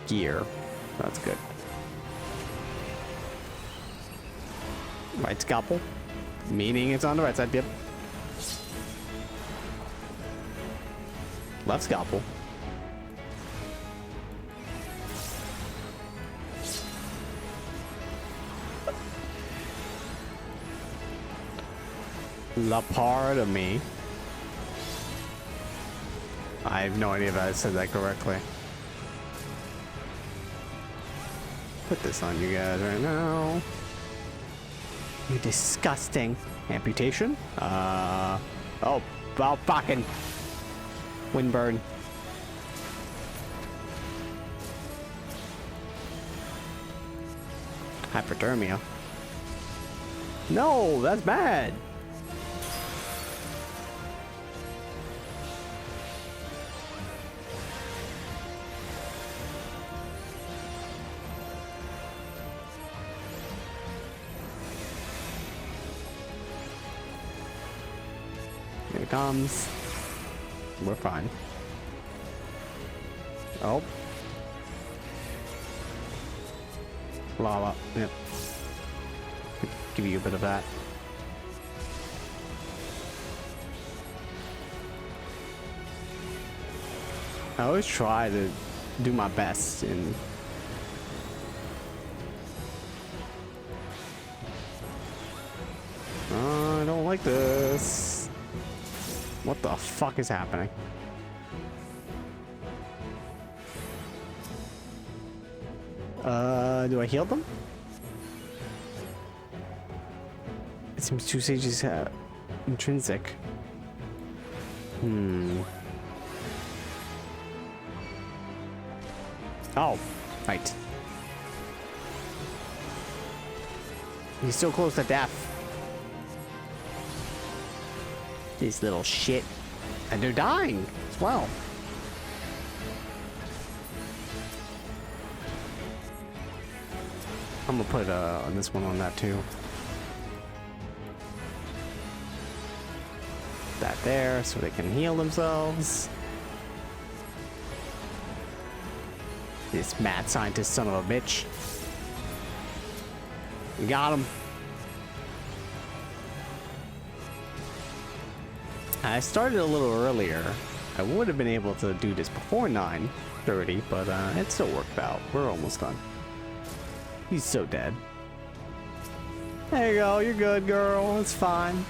gear. That's good. Right scalpel. Meaning it's on the right side, yep. Left scalpel. La part of me. I have no idea if I said that correctly. Put this on you guys right now. You disgusting. Amputation? Oh, well, fucking. Windburn. Hyperthermia. No, that's bad. Here it comes. We're fine. Oh. Lava. Yep. Give you a bit of that. I always try to do my best in I don't like this. What the fuck is happening? Do I heal them? It seems two sages have intrinsic. Oh, right. He's so close to death. This little shit. And they're dying as well. I'm gonna put this one on that too. That there so they can heal themselves. This mad scientist son of a bitch. We got him. I started a little earlier. I would have been able to do this before 9:30, but it still worked out. We're almost done. He's so dead. There you go. You're good, girl. It's fine.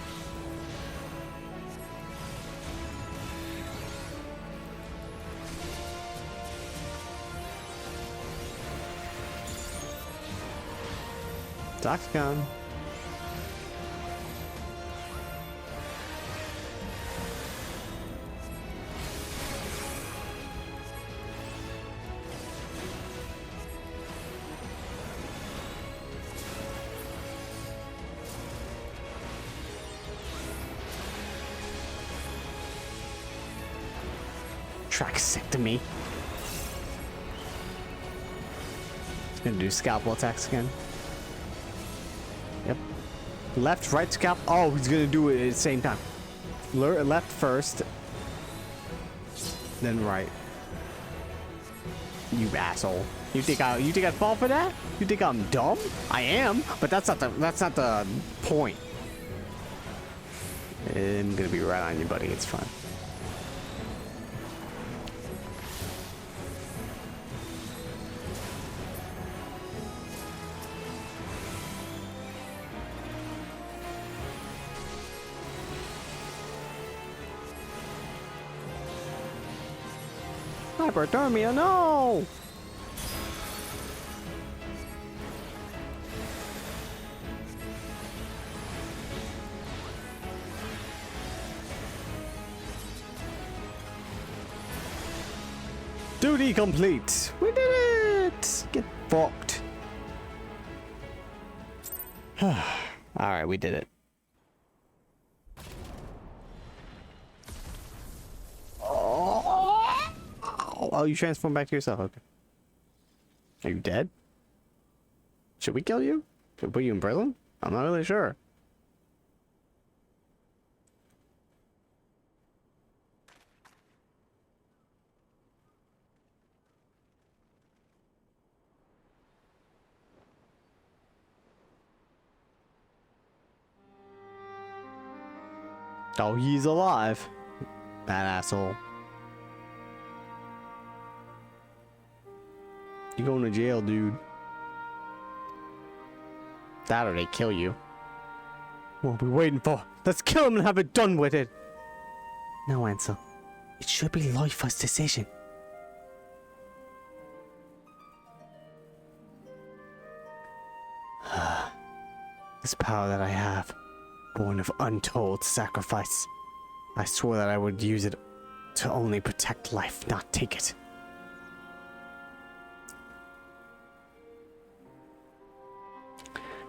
Toxicon. Traxectomy. Gonna do scalpel attacks again. Yep. Left, right, scalp. Oh, he's gonna do it at the same time. Left first, then right. You asshole! You think I'd fall for that? You think I'm dumb? I am, but that's not the point. I'm gonna be right on you, buddy. It's fine. Hyperthermia, no! Duty complete! We did it! Get fucked. Alright, we did it. Oh, you transform back to yourself. Okay. Are you dead? Should we kill you? Should we put you in prison? I'm not really sure. Oh, he's alive. That asshole. You going to jail, dude. That or they kill you. What are we waiting for? Let's kill him and have it done with it. No, Ansel. It should be Loifa's decision. This power that I have, born of untold sacrifice. I swore that I would use it to only protect life, not take it.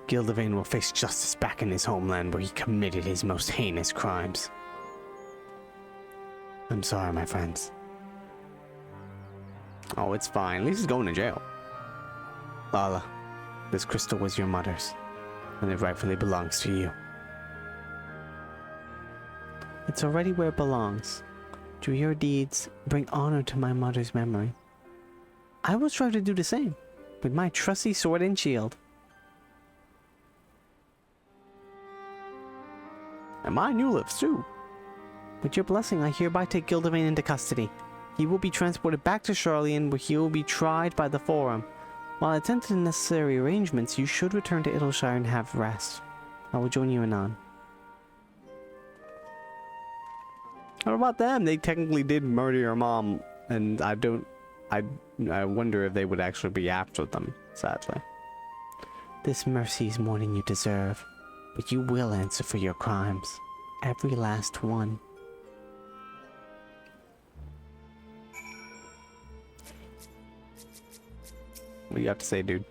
Gildevain will face justice back in his homeland where he committed his most heinous crimes. I'm sorry, my friends. Oh, it's fine. At least he's going to jail. Lala, this crystal was your mother's, and it rightfully belongs to you. It's already where it belongs. Do your deeds bring honor to my mother's memory? I will strive to do the same, with my trusty sword and shield. And mine you live too. With your blessing, I hereby take Gildevain into custody. He will be transported back to Charlian, where he will be tried by the Forum. While I attend to the necessary arrangements, you should return to Idyllshire and have rest. I will join you anon. What about them? They technically did murder your mom, and I wonder if they would actually be after them, sadly. This mercy is more than you deserve, but you will answer for your crimes. Every last one. What do you have to say, dude?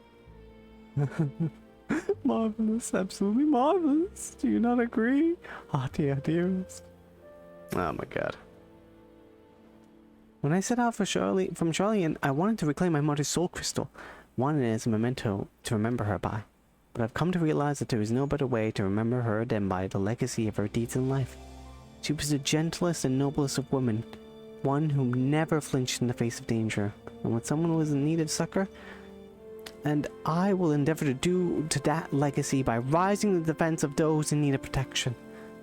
Marvelous, absolutely marvelous. Do you not agree? Ah, dearest. Oh my god. When I set out from Charlian, I wanted to reclaim my mother's soul crystal, wanted it as a memento to remember her by. But I've come to realize that there is no better way to remember her than by the legacy of her deeds in life. She was the gentlest and noblest of women, one who never flinched in the face of danger, and when someone was in need of succor, and I will endeavor to do to that legacy by rising to the defense of those in need of protection.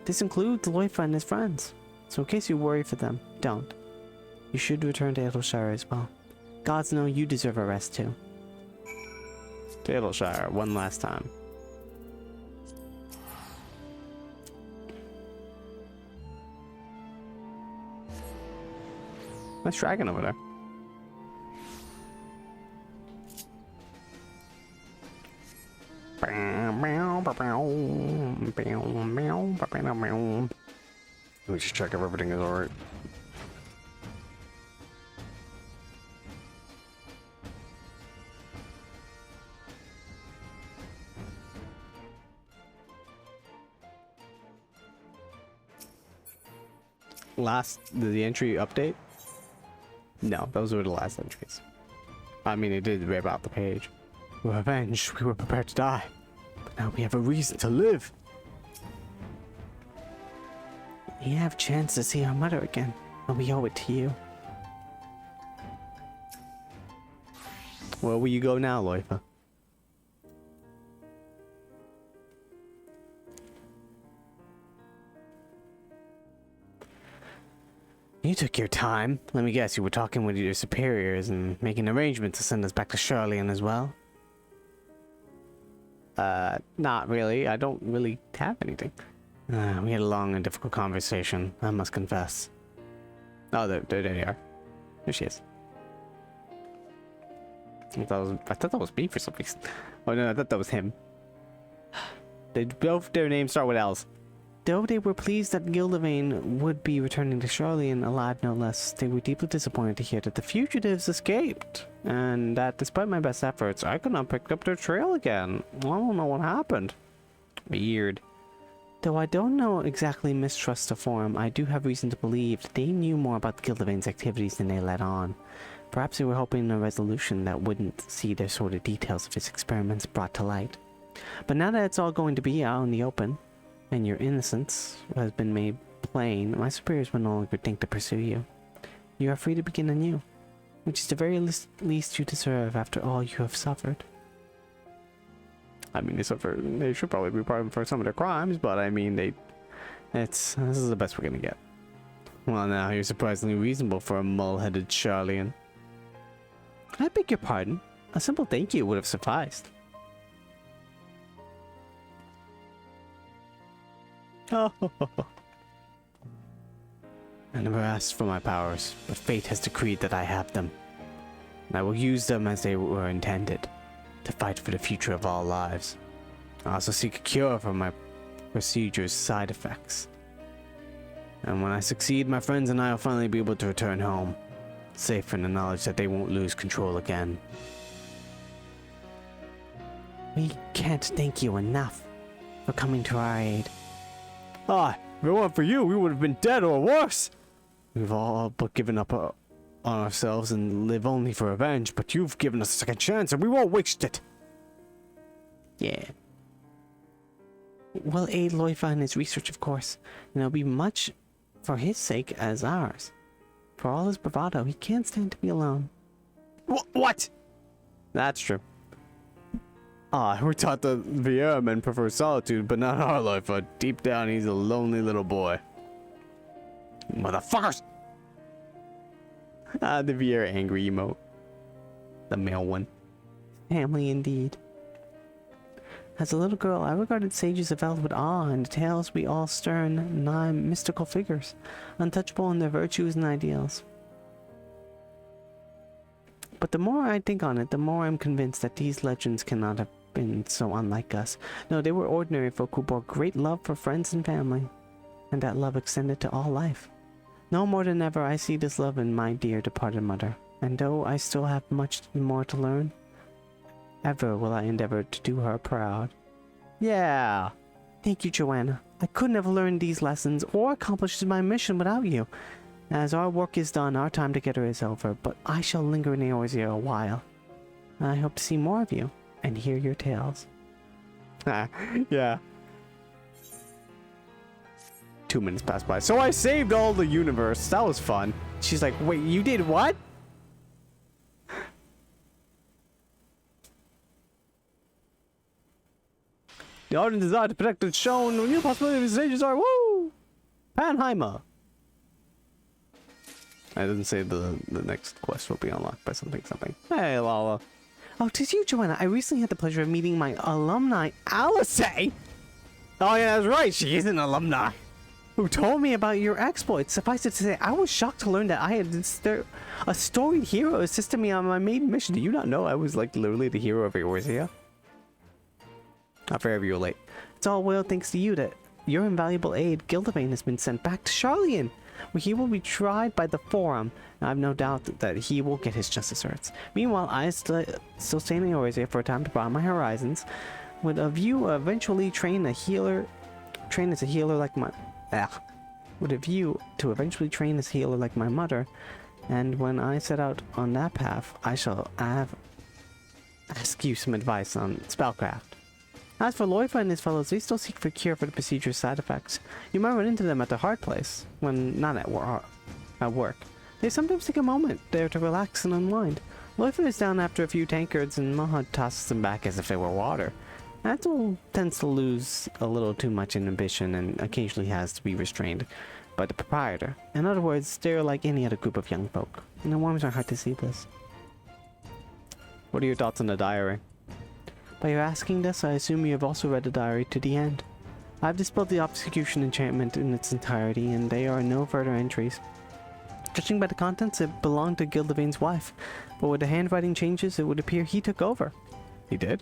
This includes Loifa and his friends. So in case you worry for them, don't. You should return to Adelshire as well. Gods know you deserve a rest too. To Adelshire, one last time. Nice dragon over there. Let me just check if everything is alright. The entry update? No, those were the last entries. I mean, it did rip out the page. We were avenged, we were prepared to die. But now we have a reason to live. We have a chance to see our mother again, and we owe it to you. Where will you go now, Loifa? You took your time. Let me guess, you were talking with your superiors and making arrangements to send us back to Charlian as well? Not really. I don't really have anything. We had a long and difficult conversation, I must confess. Oh, there they are. There she is. I thought that was me for some reason. Oh no, I thought that was him. Both their names start with L's. Though they were pleased that Gildavane would be returning to Charlian alive no less, they were deeply disappointed to hear that the fugitives escaped, and that despite my best efforts, I could not pick up their trail again. I don't know what happened. Weird. Though I don't know exactly mistrust to form, I do have reason to believe that they knew more about Gildavane's activities than they let on. Perhaps they were hoping a resolution that wouldn't see their sordid details of his experiments brought to light. But now that it's all going to be out in the open, and your innocence has been made plain, my superiors will no longer think to pursue you. You are free to begin anew, which is the very least you deserve after all you have suffered. I mean, they should probably be pardoned for some of their crimes, but I mean, this is the best we're gonna get. Well, now you're surprisingly reasonable for a mull-headed Charlian. I beg your pardon. A simple thank you would have sufficed. I never asked for my powers, but fate has decreed that I have them. And I will use them as they were intended, to fight for the future of all lives. I also seek a cure for my procedure's side effects. And when I succeed, my friends and I will finally be able to return home, safe in the knowledge that they won't lose control again. We can't thank you enough for coming to our aid. Ah, if it weren't for you, we would have been dead or worse. We've all but given up on ourselves and live only for revenge, but you've given us a second chance and we won't waste it. Yeah. We'll aid Loifa in his research, of course, and it'll be much for his sake as ours. For all his bravado, he can't stand to be alone. What? That's true. We're taught that Vieira men prefer solitude, but not our life. Deep down, he's a lonely little boy. Motherfuckers! The Vieira angry emote. The male one. Family indeed. As a little girl, I regarded sages of Eld with awe, and the tales be all stern, nigh mystical figures, untouchable in their virtues and ideals. But the more I think on it, the more I'm convinced that these legends cannot have been so unlike us. No, they were ordinary folk who bore great love for friends and family, and that love extended to all life. No more than ever I see this love in my dear departed mother, and though I still have much more to learn, ever will I endeavor to do her proud. Yeah! Thank you, Joanna. I couldn't have learned these lessons or accomplished my mission without you. As our work is done, our time together is over, but I shall linger in Eorzea a while. I hope to see more of you and hear your tales. Yeah. 2 minutes passed by. So I saved all the universe. That was fun. She's like, wait, you did what? The ardent desire to protect is shown when new possibilities of stages are woo! Panheimer. I didn't say the next quest will be unlocked by something. Hey, Lala. Oh, 'tis you, Joanna. I recently had the pleasure of meeting my alumni, Alice, Oh yeah, that's right. She is an alumni. who told me about your exploits. Suffice it to say, I was shocked to learn that I had a storied hero assisted me on my maiden mission. Do you not know I was like literally the hero of Eorzea? Not fair if you were late. It's all well thanks to you that your invaluable aid, Gildevain, has been sent back to Charlian, where he will be tried by the Forum. And I have no doubt that he will get his just desserts. Meanwhile, I still stay in Eorzea for a time to broaden my horizons, with a view of eventually train as a healer like my mother. And when I set out on that path, I shall ask you some advice on spellcraft. As for Loifa and his fellows, they still seek for a cure for the procedure's side effects. You might run into them at the hard place, when not at work. They sometimes take a moment there to relax and unwind. Loifa is down after a few tankards, and Mahad tosses them back as if they were water. Atul tends to lose a little too much inhibition and occasionally has to be restrained by the proprietor. In other words, they're like any other group of young folk, and it warms my heart to see this. What are your thoughts on the diary? By your asking this, I assume you have also read the diary to the end. I have dispelled the obfuscation enchantment in its entirety, and there are no further entries. Judging by the contents, it belonged to Gildevain's wife, but with the handwriting changes, it would appear he took over. He did?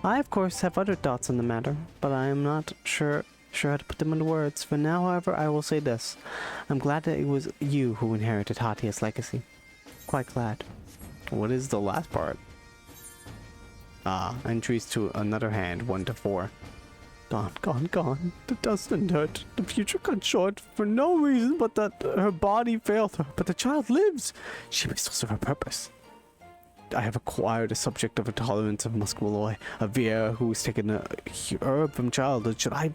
I, of course, have other thoughts on the matter, but I am not sure how to put them into words. For now, however, I will say this. I'm glad that it was you who inherited Hatia's legacy. Quite glad. What is the last part? Entries to another hand, 1 to 4. Gone. The dust and dirt. The future cut short for no reason but that her body failed her. But the child lives. She may still serve her purpose. I have acquired a subject of intolerance of muscoloy, a Viera who has taken a herb from childhood. Should I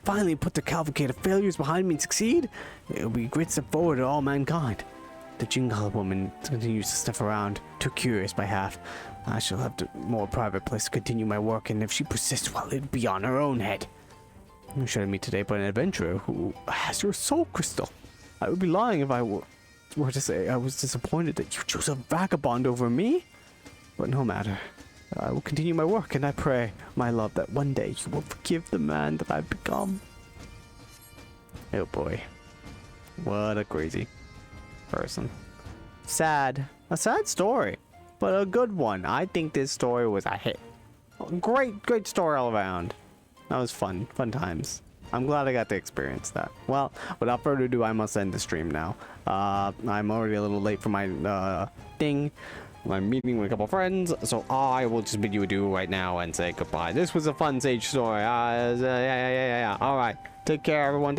finally put the cavalcade of failures behind me and succeed? It will be a great step forward to all mankind. The Jingal woman continues to sniff around, too curious by half. I shall have a more private place to continue my work, and if she persists, well, it'll be on her own head. You should meet today by an adventurer who has your soul crystal. I would be lying if I were to say I was disappointed that you chose a vagabond over me. But no matter. I will continue my work, and I pray, my love, that one day you will forgive the man that I've become. Oh boy. What a crazy person. Sad. A sad story, but a good one. I think this story was a hit. Great story all around. That was fun times. I'm glad I got to experience that. Well, without further ado, I must end the stream now. I'm already a little late for my thing. I'm meeting with a couple friends, so I will just bid you adieu right now and say goodbye. This was a fun Sage story. Yeah. All right. Take care, everyone.